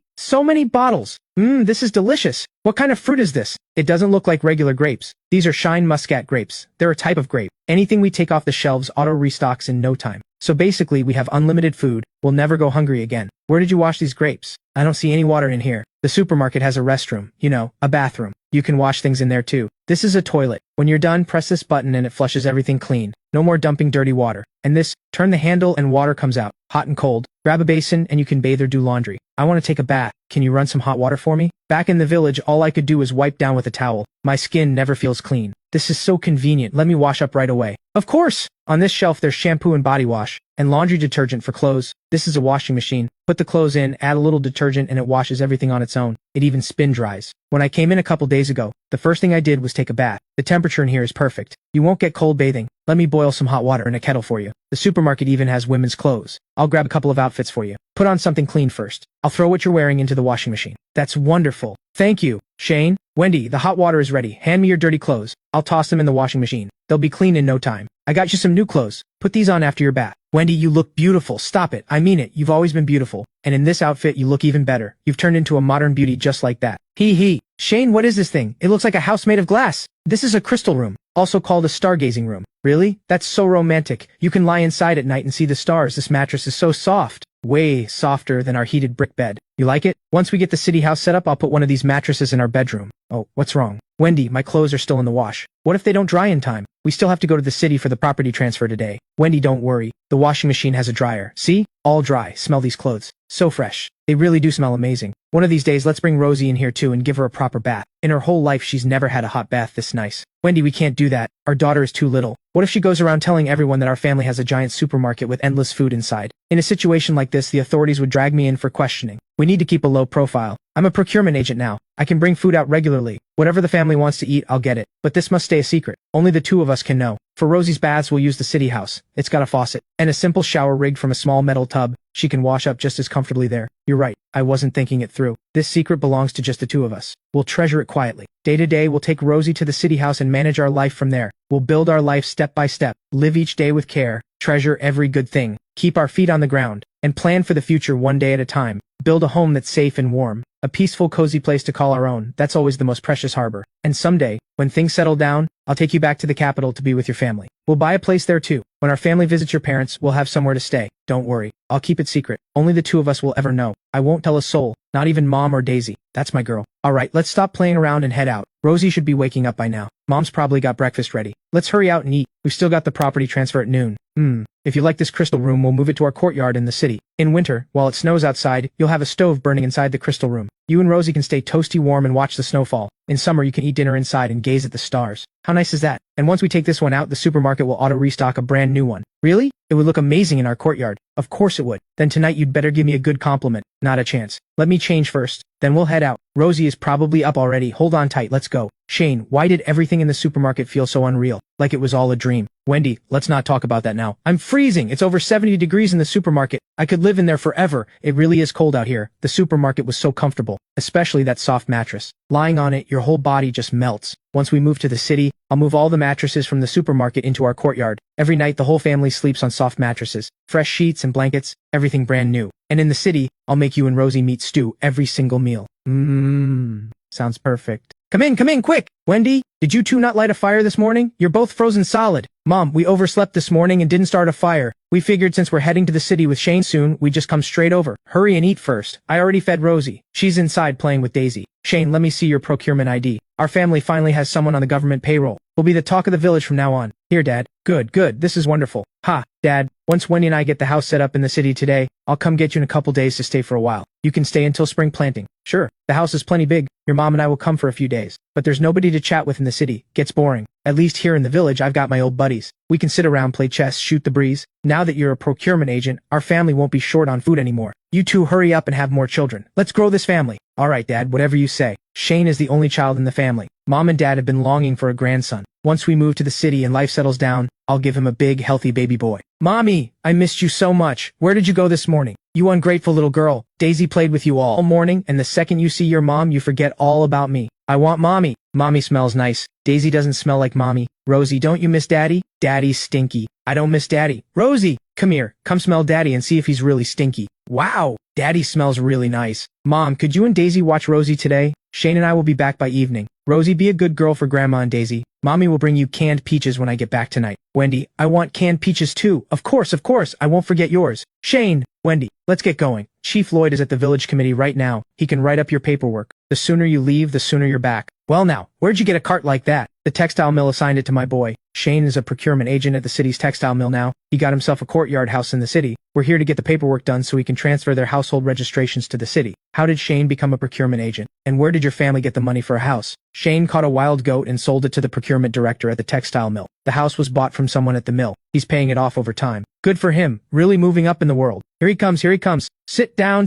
bottles. This is delicious. What kind of fruit is this? It doesn't look like regular grapes. These are Shine Muscat grapes. They're a type of grape. Anything we take off the shelves auto-restocks in no time. So basically, we have unlimited food. We'll never go hungry again. Where did you wash these grapes? I don't see any water in here. The supermarket has a restroom. You know, a bathroom. You can wash things in there too. This is a toilet. When you're done, press this button and it flushes everything clean. No more dumping dirty water. And this, turn the handle and water comes out. Hot and cold. Grab a basin and you can bathe or do laundry. I want to take a bath. Can you run some hot water for me? Back in the village, all I could do was wipe down with a towel. My skin never feels clean. This is so convenient. Let me wash up right away. Of course! On this shelf there's shampoo and body wash, and laundry detergent for clothes. This is a washing machine. Put the clothes in, add a little detergent and it washes everything on its own. It even spin dries. When I came in a couple days ago, the first thing I did was take a bath. The temperature in here is perfect. You won't get cold bathing. Let me boil some hot water in a kettle for you. The supermarket even has women's clothes. I'll grab a couple of outfits for you. Put on something clean first. I'll throw what you're wearing into the washing machine. That's wonderful. Thank you. Shane, Wendy, the hot water is ready. Hand me your dirty clothes. I'll toss them in the washing machine. They'll be clean in no time. I got you some new clothes. Put these on after your bath. Wendy, you look beautiful. Stop it. I mean it. You've always been beautiful. And in this outfit, you look even better. You've turned into a modern beauty just like that. Hee. Shane, what is this thing? It looks like a house made of glass. This is a crystal room, also called a stargazing room. Really? That's so romantic. You can lie inside at night and see the stars. This mattress is so soft. Way softer than our heated brick bed. You like it? Once we get the city house set up, I'll put one of these mattresses in our bedroom. Oh, what's wrong? Wendy, my clothes are still in the wash. What if they don't dry in time? We still have to go to the city for the property transfer today. Wendy, don't worry. The washing machine has a dryer. See? All dry. Smell these clothes. So fresh. They really do smell amazing. One of these days, let's bring Rosie in here too and give her a proper bath. In her whole life, she's never had a hot bath this nice. Wendy, we can't do that. Our daughter is too little. What if she goes around telling everyone that our family has a giant supermarket with endless food inside? In a situation like this, the authorities would drag me in for questioning. We need to keep a low profile. I'm a procurement agent now. I can bring food out regularly. Whatever the family wants to eat, I'll get it. But this must stay a secret. Only the two of us can know. For Rosie's baths, we'll use the city house. It's got a faucet and a simple shower rigged from a small metal tub. She can wash up just as comfortably there. You're right. I wasn't thinking it through. This secret belongs to just the two of us. We'll treasure it quietly. Day to day, we'll take Rosie to the city house and manage our life from there. We'll build our life step by step, live each day with care, treasure every good thing, keep our feet on the ground, and plan for the future one day at a time. Build a home that's safe and warm, a peaceful, cozy place to call our own. That's always the most precious harbor. And someday, when things settle down, I'll take you back to the capital to be with your family. We'll buy a place there too. When our family visits your parents, we'll have somewhere to stay. Don't worry. I'll keep it secret. Only the two of us will ever know. I won't tell a soul, not even Mom or Daisy. That's my girl. Alright, let's stop playing around and head out. Rosie should be waking up by now. Mom's probably got breakfast ready. Let's hurry out and eat. We've still got the property transfer at noon. If you like this crystal room, we'll move it to our courtyard in the city. In winter, while it snows outside, you'll have a stove burning inside the crystal room. You and Rosie can stay toasty warm and watch the snowfall. In summer, you can eat dinner inside and gaze at the stars. How nice is that? And once we take this one out, the supermarket will auto-restock a brand new one. Really? It would look amazing in our courtyard. Of course it would. Then tonight you'd better give me a good compliment. Not a chance. Let me change first. Then we'll head out. Rosie is probably up already. Hold on tight, let's go. Shane, why did everything in the supermarket feel so unreal? Like it was all a dream. Wendy, let's not talk about that now. I'm freezing. It's over 70 degrees in the supermarket. I could live in there forever. It really is cold out here. The supermarket was so comfortable, especially that soft mattress. Lying on it, your whole body just melts. Once we move to the city, I'll move all the mattresses from the supermarket into our courtyard. Every night the whole family sleeps on soft mattresses, fresh sheets and blankets, everything brand new. And in the city, I'll make you and Rosie meat stew every single meal. Sounds perfect. Come in, quick! Wendy, did you two not light a fire this morning? You're both frozen solid. Mom, we overslept this morning and didn't start a fire. We figured since we're heading to the city with Shane soon, we'd just come straight over. Hurry and eat first. I already fed Rosie. She's inside playing with Daisy. Shane, let me see your procurement ID. Our family finally has someone on the government payroll. We'll be the talk of the village from now on. Here, Dad. Good. This is wonderful. Ha, Dad. Once Wendy and I get the house set up in the city today, I'll come get you in a couple days to stay for a while. You can stay until spring planting. Sure. The house is plenty big. Your mom and I will come for a few days. But there's nobody to chat with in the city. Gets boring. At least here in the village, I've got my old buddies. We can sit around, play chess, shoot the breeze. Now that you're a procurement agent, our family won't be short on food anymore. You two hurry up and have more children. Let's grow this family. All right, Dad, whatever you say. Shane is the only child in the family. Mom and Dad have been longing for a grandson. Once we move to the city and life settles down, I'll give him a big, healthy baby boy. Mommy, I missed you so much. Where did you go this morning? You ungrateful little girl. Daisy played with you all morning, and the second you see your mom, you forget all about me. I want Mommy. Mommy smells nice. Daisy doesn't smell like Mommy. Rosie, don't you miss Daddy? Daddy's stinky. I don't miss Daddy. Rosie, come here. Come smell Daddy and see if he's really stinky. Wow, Daddy smells really nice. Mom, could you and Daisy watch Rosie today? Shane and I will be back by evening. Rosie, be a good girl for Grandma and Daisy. Mommy will bring you canned peaches when I get back tonight. Wendy, I want canned peaches too. Of course. I won't forget yours. Shane, Wendy, let's get going. Chief Lloyd is at the village committee right now. He can write up your paperwork. The sooner you leave, the sooner you're back. Well now, where'd you get a cart like that? The textile mill assigned it to my boy. Shane is a procurement agent at the city's textile mill now. He got himself a courtyard house in the city. We're here to get the paperwork done so we can transfer their household registrations to the city. How did Shane become a procurement agent? And where did your family get the money for a house? Shane caught a wild goat and sold it to the procurement director at the textile mill. The house was bought from someone at the mill. He's paying it off over time. Good for him, really moving up in the world. Here he comes. Sit down.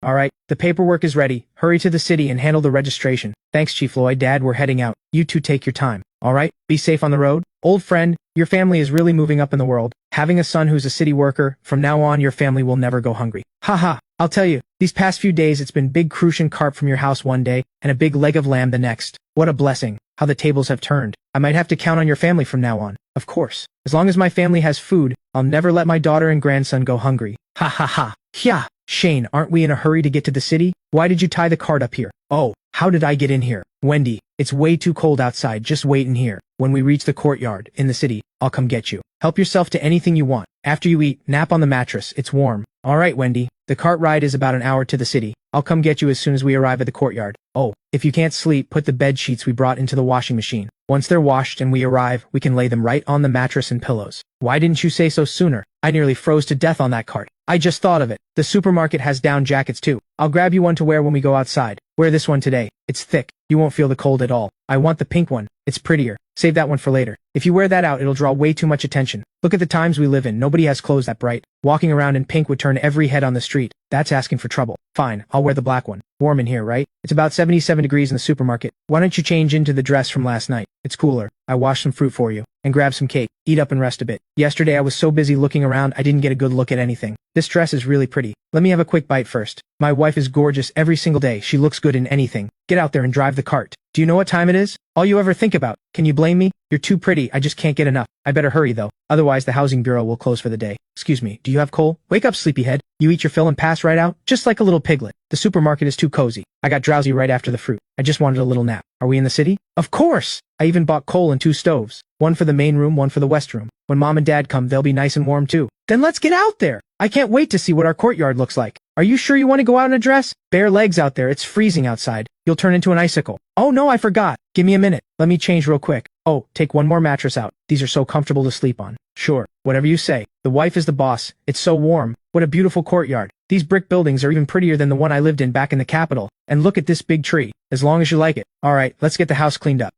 All right, the paperwork is ready. Hurry to the city and handle the registration. Thanks, Chief Lloyd. Dad, we're heading out. You two take your time. All right, be safe on the road. Old friend, your family is really moving up in the world. Having a son who's a city worker, from now on your family will never go hungry. Haha, I'll tell you, these past few days it's been big crucian carp from your house one day, and a big leg of lamb the next. What a blessing, how the tables have turned. I might have to count on your family from now on. Of course. As long as my family has food, I'll never let my daughter and grandson go hungry. Ha ha ha. Yeah. Shane, aren't we in a hurry to get to the city? Why did you tie the cart up here? Oh, how did I get in here? Wendy, it's way too cold outside, just wait in here. When we reach the courtyard, in the city, I'll come get you. Help yourself to anything you want. After you eat, nap on the mattress, it's warm. Alright, Wendy, the cart ride is about an hour to the city. I'll come get you as soon as we arrive at the courtyard. Oh, if you can't sleep, put the bed sheets we brought into the washing machine. Once they're washed and we arrive, we can lay them right on the mattress and pillows. Why didn't you say so sooner? I nearly froze to death on that cart. I just thought of it. The supermarket has down jackets too. I'll grab you one to wear when we go outside. Wear this one today. It's thick. You won't feel the cold at all. I want the pink one. It's prettier. Save that one for later. If you wear that out, it'll draw way too much attention. Look at the times we live in. Nobody has clothes that bright. Walking around in pink would turn every head on the street. That's asking for trouble. Fine, I'll wear the black one. Warm in here, right? It's about 77 degrees in the supermarket. Why don't you change into the dress from last night? It's cooler. I washed some fruit for you. And grab some cake. Eat up and rest a bit. Yesterday I was so busy looking around I didn't get a good look at anything. This dress is really pretty. Let me have a quick bite first. My wife is gorgeous every single day. She looks good in anything. Get out there and drive the cart. Do you know what time it is? All you ever think about. Can you blame me? You're too pretty. I just can't get enough. I better hurry though. Otherwise the housing bureau will close for the day. Excuse me, do you have coal? Wake up, sleepyhead. You eat your fill and pass right out, just like a little piglet. The supermarket is too cozy. I got drowsy right after the fruit. I just wanted a little nap. Are we in the city? Of course! I even bought coal and 2 stoves. One for the main room, one for the west room. When Mom and Dad come, they'll be nice and warm too. Then let's get out there! I can't wait to see what our courtyard looks like. Are you sure you want to go out in a dress? Bare legs out there, it's freezing outside. You'll turn into an icicle. Oh no, I forgot. Give me a minute. Let me change real quick. Oh, take one more mattress out. These are so comfortable to sleep on. Sure, whatever you say. The wife is the boss. It's so warm. What a beautiful courtyard. These brick buildings are even prettier than the one I lived in back in the capital. And look at this big tree. As long as you like it. Alright, let's get the house cleaned up.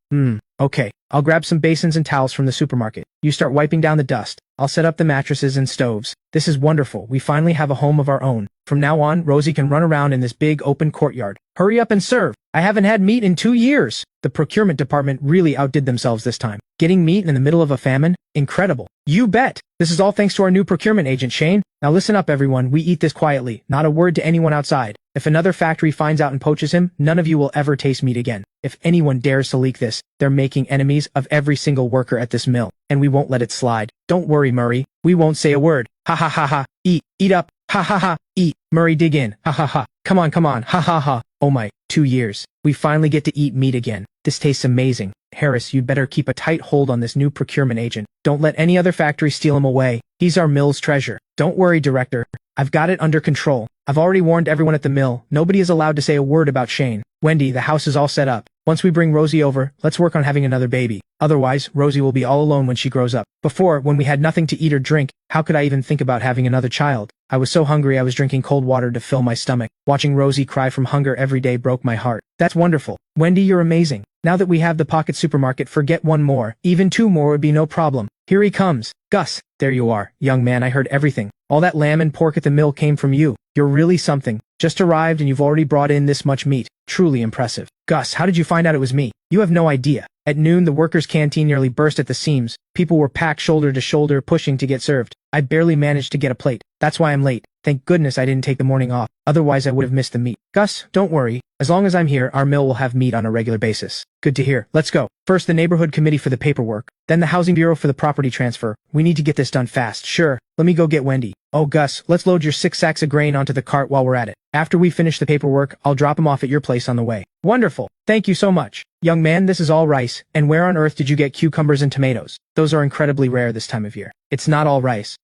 Okay. I'll grab some basins and towels from the supermarket. You start wiping down the dust. I'll set up the mattresses and stoves. This is wonderful. We finally have a home of our own. From now on, Rosie can run around in this big open courtyard. Hurry up and serve. I haven't had meat in 2 years. The procurement department really outdid themselves this time. Getting meat in the middle of a famine? Incredible. You bet. This is all thanks to our new procurement agent, Shane. Now listen up, everyone. We eat this quietly. Not a word to anyone outside. If another factory finds out and poaches him, none of you will ever taste meat again. If anyone dares to leak this, they're making enemies of every single worker at this mill, and we won't let it slide. Don't worry, Murray. We won't say a word. Ha ha ha ha. Eat up. Ha ha ha. Eat. Murray, dig in. Ha ha ha. Come on. Ha ha ha. Oh my, 2 years. We finally get to eat meat again. This tastes amazing. Harris, you'd better keep a tight hold on this new procurement agent. Don't let any other factory steal him away. He's our mill's treasure. Don't worry, director. I've got it under control. I've already warned everyone at the mill. Nobody is allowed to say a word about Shane. Wendy, the house is all set up. Once we bring Rosie over, let's work on having another baby. Otherwise, Rosie will be all alone when she grows up. Before, when we had nothing to eat or drink, how could I even think about having another child? I was so hungry I was drinking cold water to fill my stomach. Watching Rosie cry from hunger every day broke my heart. That's wonderful. Wendy, you're amazing. Now that we have the pocket supermarket, forget one more. Even 2 more would be no problem. Here he comes. Gus, there you are. Young man, I heard everything. All that lamb and pork at the mill came from you. You're really something. Just arrived and you've already brought in this much meat. Truly impressive. Gus, how did you find out it was me? You have no idea. At noon, the workers' canteen nearly burst at the seams. People were packed shoulder to shoulder, pushing to get served. I barely managed to get a plate. That's why I'm late. Thank goodness I didn't take the morning off. Otherwise, I would have missed the meat. Gus, don't worry. As long as I'm here, our mill will have meat on a regular basis. Good to hear. Let's go. First, the neighborhood committee for the paperwork. Then the housing bureau for the property transfer. We need to get this done fast. Sure. Let me go get Wendy. Oh, Gus, let's load your 6 sacks of grain onto the cart while we're at it. After we finish the paperwork, I'll drop them off at your place on the way. Wonderful. Thank you so much. Young man, this is all rice. And where on earth did you get cucumbers and tomatoes? Those are incredibly rare this time of year. It's not all rice.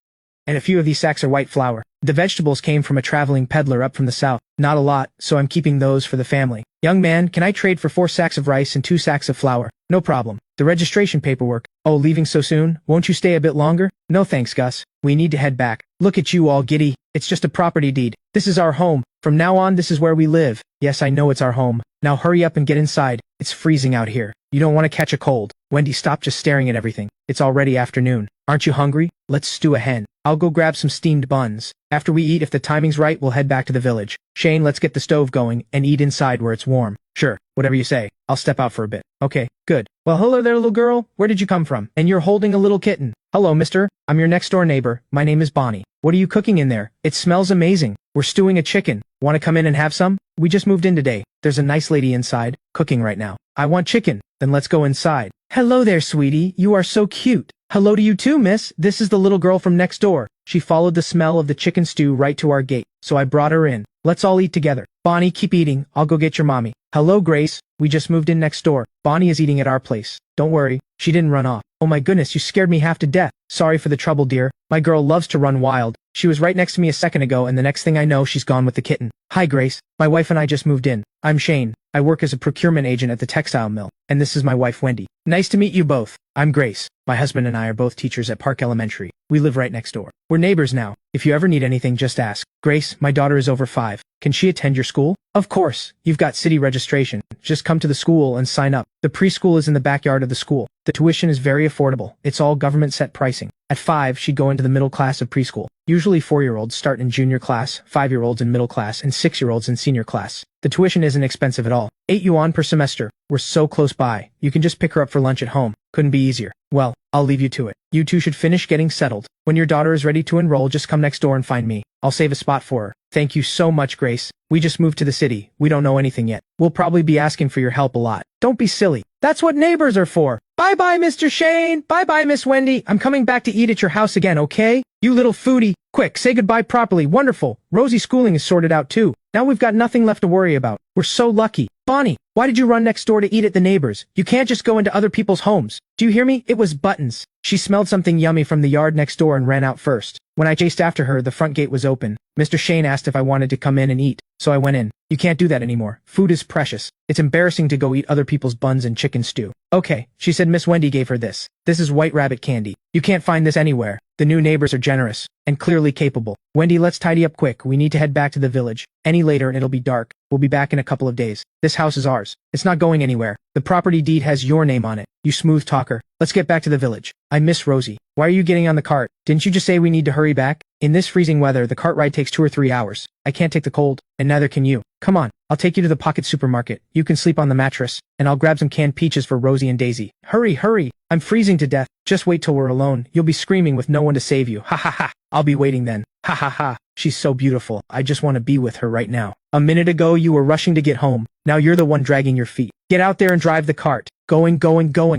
And a few of these sacks are white flour. The vegetables came from a traveling peddler up from the south. Not a lot, so I'm keeping those for the family. Young man, can I trade for 4 sacks of rice and 2 sacks of flour? No problem. The registration paperwork. Oh, leaving so soon? Won't you stay a bit longer? No thanks, Gus. We need to head back. Look at you all giddy. It's just a property deed. This is our home. From now on, this is where we live. Yes, I know it's our home. Now hurry up and get inside. It's freezing out here. You don't want to catch a cold. Wendy, stop just staring at everything. It's already afternoon. Aren't you hungry? Let's stew a hen. I'll go grab some steamed buns. After we eat, if the timing's right, we'll head back to the village. Shane, let's get the stove going and eat inside where it's warm. Sure, whatever you say. I'll step out for a bit. Okay, good. Well, hello there, little girl. Where did you come from? And you're holding a little kitten. Hello, mister. I'm your next door neighbor. My name is Bonnie. What are you cooking in there? It smells amazing. We're stewing a chicken. Want to come in and have some? We just moved in today. There's a nice lady inside, cooking right now. I want chicken. Then let's go inside. Hello there, sweetie. You are so cute. Hello to you too, miss. This is the little girl from next door. She followed the smell of the chicken stew right to our gate, so I brought her in. Let's all eat together. Bonnie, keep eating. I'll go get your mommy. Hello, Grace. We just moved in next door. Bonnie is eating at our place. Don't worry. She didn't run off. Oh my goodness, you scared me half to death. Sorry for the trouble, dear. My girl loves to run wild. She was right next to me a second ago, and the next thing I know, she's gone with the kitten. Hi, Grace. My wife and I just moved in. I'm Shane. I work as a procurement agent at the textile mill. And this is my wife, Wendy. Nice to meet you both. I'm Grace. My husband and I are both teachers at Park Elementary. We live right next door. We're neighbors now. If you ever need anything, just ask. Grace, my daughter is over 5. Can she attend your school? Of course. You've got city registration. Just come to the school and sign up. The preschool is in the backyard of the school. The tuition is very affordable. It's all government set pricing. At 5, she'd go into the middle class of preschool. Usually 4-year-olds start in junior class, 5-year-olds in middle class, and 6-year-olds in senior class. The tuition isn't expensive at all. 8 yuan per semester. We're so close by. You can just pick her up for lunch at home. Couldn't be easier. Well, I'll leave you to it. You two should finish getting settled. When your daughter is ready to enroll, just come next door and find me. I'll save a spot for her. Thank you so much, Grace. We just moved to the city. We don't know anything yet. We'll probably be asking for your help a lot. Don't be silly. That's what neighbors are for. Bye-bye, Mr. Shane. Bye-bye, Miss Wendy. I'm coming back to eat at your house again, okay? You little foodie. Quick, say goodbye properly. Wonderful. Rosie's schooling is sorted out too. Now we've got nothing left to worry about. We're so lucky. Bonnie, why did you run next door to eat at the neighbors? You can't just go into other people's homes. Do you hear me? It was Buttons. She smelled something yummy from the yard next door and ran out first. When I chased after her, the front gate was open. Mr. Shane asked if I wanted to come in and eat, so I went in. You can't do that anymore. Food is precious. It's embarrassing to go eat other people's buns and chicken stew. Okay, she said Miss Wendy gave her this. This is white rabbit candy. You can't find this anywhere. The new neighbors are generous and clearly capable. Wendy, let's tidy up quick. We need to head back to the village. Any later and it'll be dark. We'll be back in a couple of days. This house is ours. It's not going anywhere. The property deed has your name on it. You smooth talker. Let's get back to the village. I miss Rosie. Why are you getting on the cart? Didn't you just say we need to hurry back? In this freezing weather, the cart ride takes 2 or 3 hours. I can't take the cold, and neither can you. Come on, I'll take you to the pocket supermarket. You can sleep on the mattress, and I'll grab some canned peaches for Rosie and Daisy. Hurry, hurry. I'm freezing to death. Just wait till we're alone. You'll be screaming with no one to save you. Ha ha ha. I'll be waiting then. Ha ha ha. She's so beautiful. I just want to be with her right now. A minute ago you were rushing to get home. Now you're the one dragging your feet. Get out there and drive the cart. Going.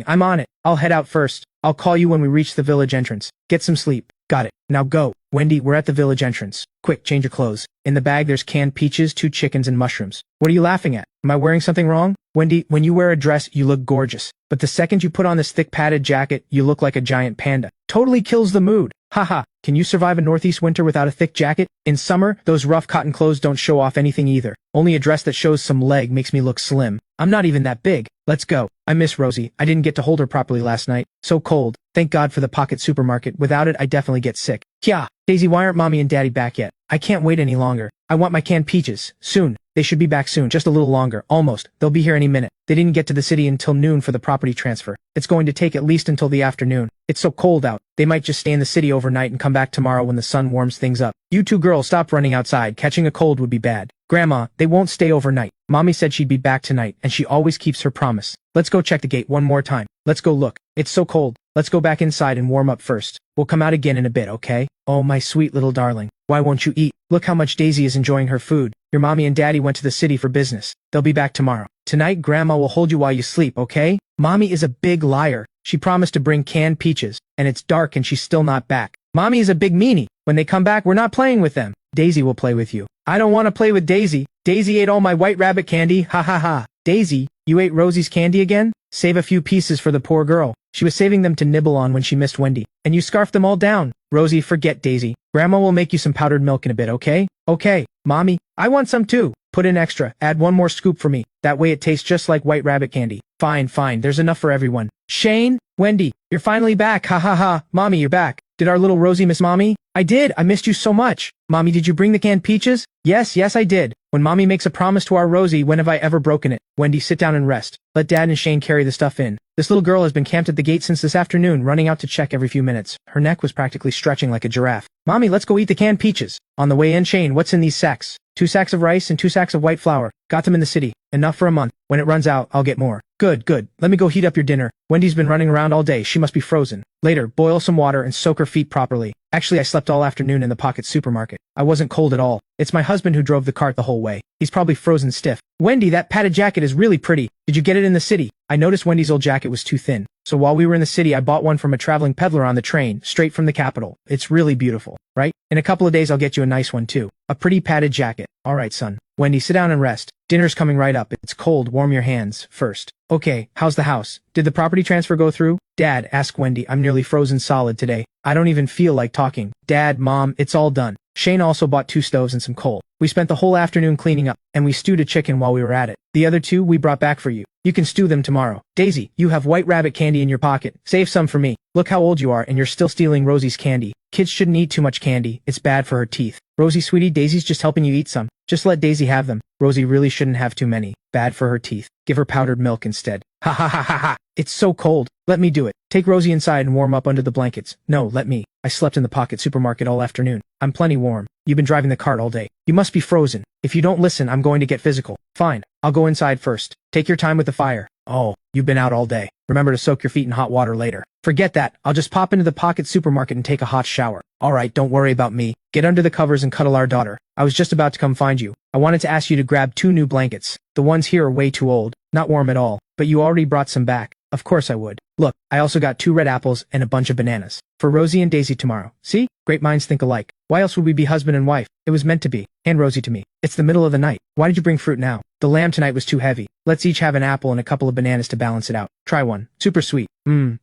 I'm on it. I'll head out first. I'll call you when we reach the village entrance. Get some sleep. Got it. Now go. Wendy, we're at the village entrance. Quick, change your clothes. In the bag there's canned peaches, 2 chickens, and mushrooms. What are you laughing at? Am I wearing something wrong? Wendy, when you wear a dress, you look gorgeous. But the second you put on this thick padded jacket, you look like a giant panda. Totally kills the mood. Haha, can you survive a northeast winter without a thick jacket? In summer, those rough cotton clothes don't show off anything either. Only a dress that shows some leg makes me look slim. I'm not even that big. Let's go. I miss Rosie. I didn't get to hold her properly last night. So cold. Thank God for the pocket supermarket. Without it, I definitely get sick. Yeah. Daisy, why aren't Mommy and Daddy back yet? I can't wait any longer. I want my canned peaches. Soon. They should be back soon. Just a little longer. Almost. They'll be here any minute. They didn't get to the city until noon for the property transfer. It's going to take at least until the afternoon. It's so cold out. They might just stay in the city overnight and come back tomorrow when the sun warms things up. You two girls stop running outside. Catching a cold would be bad. Grandma, they won't stay overnight. Mommy said she'd be back tonight, and she always keeps her promise. Let's go check the gate one more time. Let's go look. It's so cold. Let's go back inside and warm up first. We'll come out again in a bit, okay? Oh, my sweet little darling. Why won't you eat? Look how much Daisy is enjoying her food. Your mommy and daddy went to the city for business. They'll be back tomorrow. Tonight, Grandma will hold you while you sleep, okay? Mommy is a big liar. She promised to bring canned peaches, and it's dark and she's still not back. Mommy is a big meanie. When they come back, we're not playing with them. Daisy will play with you. I don't want to play with Daisy. Daisy ate all my white rabbit candy. Ha ha ha. Daisy, you ate Rosie's candy again? Save a few pieces for the poor girl. She was saving them to nibble on when she missed Wendy. And you scarfed them all down. Rosie, forget Daisy. Grandma will make you some powdered milk in a bit, okay? Okay. Mommy, I want some too. Put in extra. Add 1 more scoop for me. That way it tastes just like white rabbit candy. Fine. There's enough for everyone. Shane? Wendy, you're finally back. Ha ha ha. Mommy, you're back. Did our little Rosie miss Mommy? I did. I missed you so much. Mommy, did you bring the canned peaches? Yes, I did. When Mommy makes a promise to our Rosie, when have I ever broken it? Wendy, sit down and rest. Let Dad and Shane carry the stuff in. This little girl has been camped at the gate since this afternoon, running out to check every few minutes. Her neck was practically stretching like a giraffe. Mommy, let's go eat the canned peaches. On the way in, Shane, what's in these sacks? 2 sacks of rice and 2 sacks of white flour. Got them in the city. Enough for a month. When it runs out, I'll get more. Good. Let me go heat up your dinner. Wendy's been running around all day. She must be frozen. Later, boil some water and soak her feet properly. Actually, I slept all afternoon in the pocket supermarket. I wasn't cold at all. It's my husband who drove the cart the whole way. He's probably frozen stiff. Wendy, that padded jacket is really pretty. Did you get it in the city? I noticed Wendy's old jacket was too thin. So while we were in the city, I bought one from a traveling peddler on the train, straight from the capital. It's really beautiful, right? In a couple of days, I'll get you a nice one too. A pretty padded jacket. All right, son. Wendy, sit down and rest. Dinner's coming right up. It's cold. Warm your hands first. Okay, how's the house? Did the property transfer go through? Dad, ask Wendy. I'm nearly frozen solid today. I don't even feel like talking. Dad, Mom, it's all done. Shane also bought 2 stoves and some coal. We spent the whole afternoon cleaning up, and we stewed a chicken while we were at it. The other 2 we brought back for you. You can stew them tomorrow. Daisy, you have white rabbit candy in your pocket. Save some for me. Look how old you are, and you're still stealing Rosie's candy. Kids shouldn't eat too much candy. It's bad for her teeth. Rosie, sweetie, Daisy's just helping you eat some. Just let Daisy have them. Rosie really shouldn't have too many. Bad for her teeth. Give her powdered milk instead. Ha ha ha ha ha. It's so cold. Let me do it. Take Rosie inside and warm up under the blankets. No, let me. I slept in the pocket supermarket all afternoon. I'm plenty warm. You've been driving the cart all day. You must be frozen. If you don't listen, I'm going to get physical. Fine. I'll go inside first. Take your time with the fire. Oh, you've been out all day. Remember to soak your feet in hot water later. Forget that. I'll just pop into the pocket supermarket and take a hot shower. Alright, don't worry about me. Get under the covers and cuddle our daughter. I was just about to come find you. I wanted to ask you to grab 2 new blankets. The ones here are way too old. Not warm at all. But you already brought some back. Of course I would. Look, I also got 2 red apples and a bunch of bananas. For Rosie and Daisy tomorrow. See? Great minds think alike. Why else would we be husband and wife? It was meant to be. Hand Rosie to me. It's the middle of the night. Why did you bring fruit now? The lamb tonight was too heavy. Let's each have an apple and a couple of bananas to balance it out. Try one. Super sweet.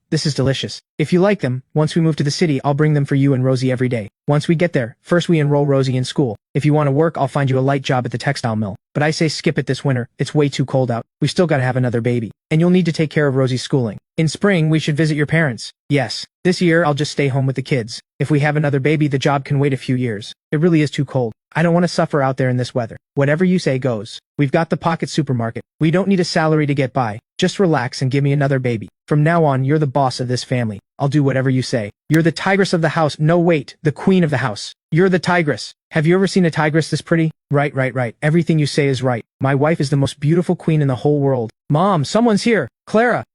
This is delicious. If you like them, once we move to the city, I'll bring them for you and Rosie every day. Once we get there, first we enroll Rosie in school. If you want to work, I'll find you a light job at the textile mill. But I say skip it this winter. It's way too cold out. We still gotta have another baby. And you'll need to take care of Rosie's schooling. In spring, we should visit your parents. Yes. This year, I'll just stay home with the kids. If we have another baby, the job can wait a few years. It really is too cold. I don't want to suffer out there in this weather. Whatever you say goes. We've got the pocket supermarket. We don't need a salary to get by. Just relax and give me another baby. From now on, you're the boss of this family. I'll do whatever you say. You're the tigress of the house. No, wait, the queen of the house. You're the tigress. Have you ever seen a tigress this pretty? Right. Everything you say is right. My wife is the most beautiful queen in the whole world. Mom, someone's here. Clara,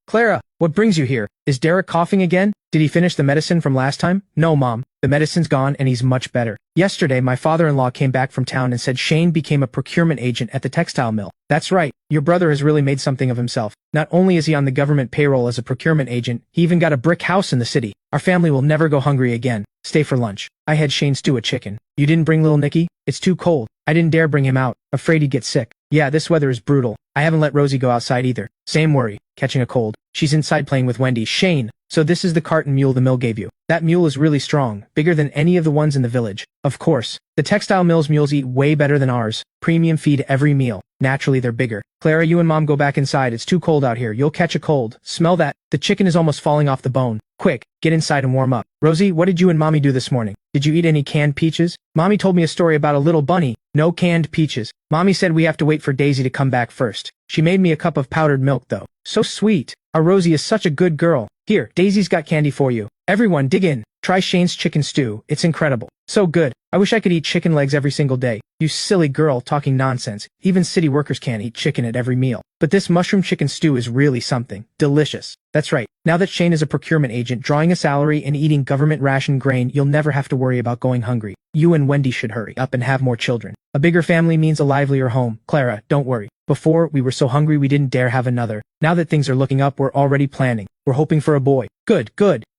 what brings you here? Is Derek coughing again? Did he finish the medicine from last time? No, Mom. The medicine's gone and he's much better. Yesterday, my father-in-law came back from town and said Shane became a procurement agent at the textile mill. That's right. Your brother has really made something of himself. Not only is he on the government payroll as a procurement agent, he even got a brick house in the city. Our family will never go hungry again. Stay for lunch. I had Shane stew a chicken. You didn't bring little Nicky? It's too cold. I didn't dare bring him out. Afraid he'd get sick. Yeah, this weather is brutal. I haven't let Rosie go outside either. Same worry. Catching a cold. She's inside playing with Wendy. Shane. So this is the cart and mule the mill gave you. That mule is really strong, bigger than any of the ones in the village. Of course. The textile mill's mules eat way better than ours. Premium feed every meal. Naturally, they're bigger. Clara, you and Mom go back inside. It's too cold out here. You'll catch a cold. Smell that. The chicken is almost falling off the bone. Quick, get inside and warm up. Rosie, what did you and Mommy do this morning? Did you eat any canned peaches? Mommy told me a story about a little bunny. No canned peaches. Mommy said we have to wait for Daisy to come back first. She made me a cup of powdered milk though. So sweet. Our Rosie is such a good girl. Here, Daisy's got candy for you. Everyone, dig in. Try Shane's chicken stew. It's incredible. So good. I wish I could eat chicken legs every single day. You silly girl talking nonsense. Even city workers can't eat chicken at every meal. But this mushroom chicken stew is really something. Delicious. That's right. Now that Shane is a procurement agent, drawing a salary and eating government ration grain, you'll never have to worry about going hungry. You and Wendy should hurry up and have more children. A bigger family means a livelier home. Clara, don't worry. Before, we were so hungry we didn't dare have another. Now that things are looking up, we're already planning. We're hoping for a boy. Good.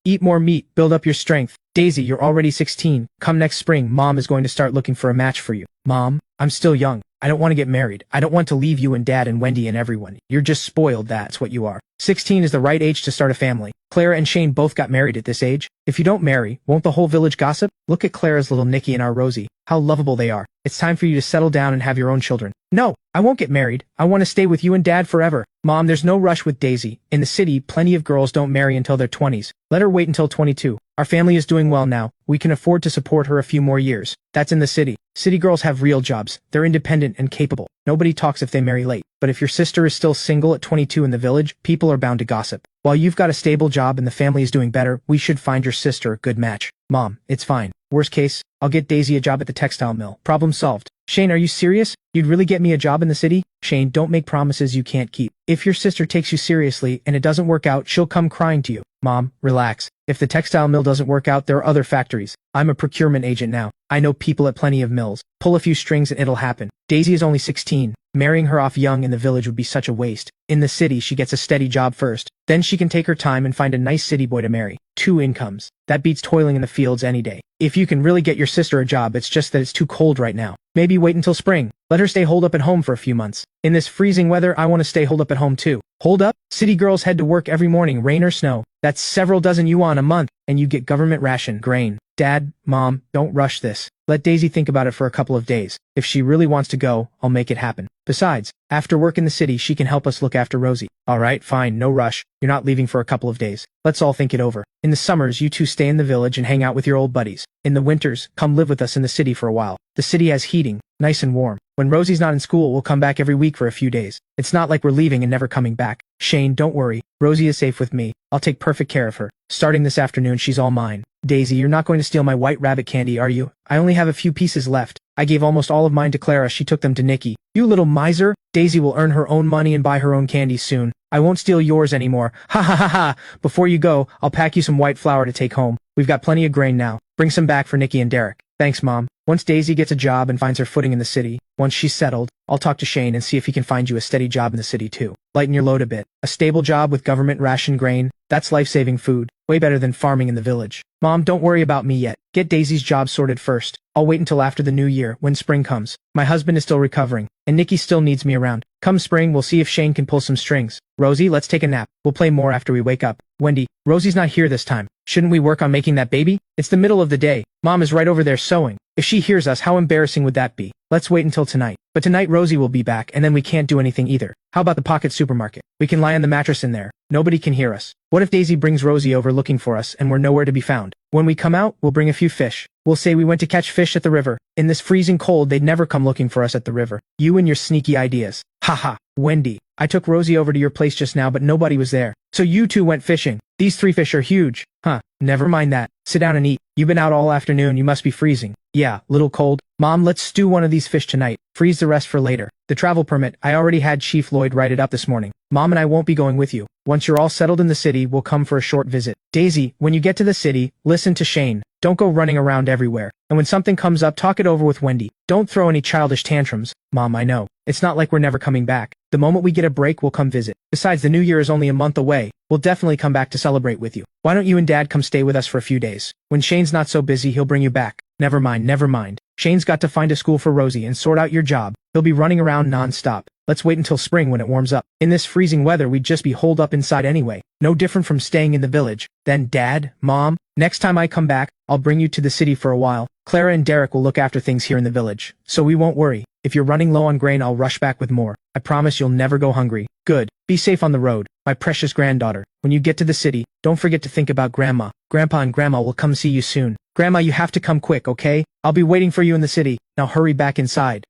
Eat more meat. Build up your strength. Daisy, you're already 16. Come next spring, Mom is going to start looking for a match for you. Mom, I'm still young. I don't want to get married. I don't want to leave you and Dad and Wendy and everyone. You're just spoiled, that's what you are. 16 is the right age to start a family. Clara and Shane both got married at this age. If you don't marry, won't the whole village gossip? Look at Clara's little Nicky and our Rosie. How lovable they are. It's time for you to settle down and have your own children. No, I won't get married. I want to stay with you and Dad forever. Mom, there's no rush with Daisy. In the city, plenty of girls don't marry until their 20s. Let her wait until 22. Our family is doing well now. We can afford to support her a few more years. That's in the city. City girls have real jobs. They're independent and capable. Nobody talks if they marry late. But if your sister is still single at 22 in the village, people are bound to gossip. While you've got a stable job and the family is doing better, we should find your sister a good match. Mom, it's fine. Worst case, I'll get Daisy a job at the textile mill. Problem solved. Shane, are you serious? You'd really get me a job in the city? Shane, don't make promises you can't keep. If your sister takes you seriously and it doesn't work out, she'll come crying to you. Mom, relax. If the textile mill doesn't work out, there are other factories. I'm a procurement agent now. I know people at plenty of mills. Pull a few strings and it'll happen. Daisy is only 16. Marrying her off young in the village would be such a waste. In the city, she gets a steady job first. Then she can take her time and find a nice city boy to marry. 2 incomes. That beats toiling in the fields any day. If you can really get your sister a job, it's just that it's too cold right now. Maybe wait until spring. Let her stay holed up at home for a few months. In this freezing weather, I want to stay holed up at home too. Hold up? City girls head to work every morning, rain or snow. That's several dozen yuan a month, and you get government ration, grain. Dad, Mom, don't rush this. Let Daisy think about it for a couple of days. If she really wants to go, I'll make it happen. Besides, after work in the city, she can help us look after Rosie. Alright, fine, no rush. You're not leaving for a couple of days. Let's all think it over. In the summers, you two stay in the village and hang out with your old buddies. In the winters, come live with us in the city for a while. The city has heating, nice and warm. When Rosie's not in school, we'll come back every week for a few days. It's not like we're leaving and never coming back. Shane, don't worry. Rosie is safe with me. I'll take perfect care of her. Starting this afternoon, she's all mine. Daisy, you're not going to steal my white rabbit candy, are you? I only have a few pieces left. I gave almost all of mine to Clara. She took them to Nicky. You little miser. Daisy will earn her own money and buy her own candy soon. I won't steal yours anymore. Ha ha ha ha. Before you go, I'll pack you some white flour to take home. We've got plenty of grain now. Bring some back for Nicky and Derek. Thanks, Mom. Once Daisy gets a job and finds her footing in the city, once she's settled, I'll talk to Shane and see if he can find you a steady job in the city too. Lighten your load a bit. A stable job with government ration grain. That's life-saving food. Way better than farming in the village. Mom, don't worry about me yet. Get Daisy's job sorted first. I'll wait until after the new year, when spring comes. My husband is still recovering, and Nikki still needs me around. Come spring, we'll see if Shane can pull some strings. Rosie, let's take a nap. We'll play more after we wake up. Wendy, Rosie's not here this time. Shouldn't we work on making that baby? It's the middle of the day. Mom is right over there sewing. If she hears us, how embarrassing would that be? Let's wait until tonight. But tonight Rosie will be back, and then we can't do anything either. How about the pocket supermarket? We can lie on the mattress in there. Nobody can hear us. What if Daisy brings Rosie over looking for us and we're nowhere to be found? When we come out, we'll bring a few fish. We'll say we went to catch fish at the river. In this freezing cold, they'd never come looking for us at the river. You and your sneaky ideas. Haha. Wendy, I took Rosie over to your place just now, but nobody was there. So you two went fishing. These 3 fish are huge. Huh, never mind that. Sit down and eat. You've been out all afternoon, you must be freezing. Yeah, little cold. Mom, let's stew one of these fish tonight. Freeze the rest for later. The travel permit, I already had Chief Lloyd write it up this morning. Mom and I won't be going with you. Once you're all settled in the city, we'll come for a short visit. Daisy, when you get to the city, listen to Shane. Don't go running around everywhere. And when something comes up, talk it over with Wendy. Don't throw any childish tantrums. Mom, I know. It's not like we're never coming back. The moment we get a break, we'll come visit. Besides, the new year is only a month away. We'll definitely come back to celebrate with you. Why don't you and Dad come stay with us for a few days? When Shane's not so busy, he'll bring you back. Never mind, never mind. Shane's got to find a school for Rosie and sort out your job. He'll be running around non-stop. Let's wait until spring when it warms up. In this freezing weather, we'd just be holed up inside anyway. No different from staying in the village. Then Dad, Mom, next time I come back, I'll bring you to the city for a while. Clara and Derek will look after things here in the village, so we won't worry. If you're running low on grain, I'll rush back with more. I promise you'll never go hungry. Good. Be safe on the road, my precious granddaughter. When you get to the city, don't forget to think about Grandma. Grandpa and Grandma will come see you soon. Grandma, you have to come quick, okay? I'll be waiting for you in the city. Now hurry back inside.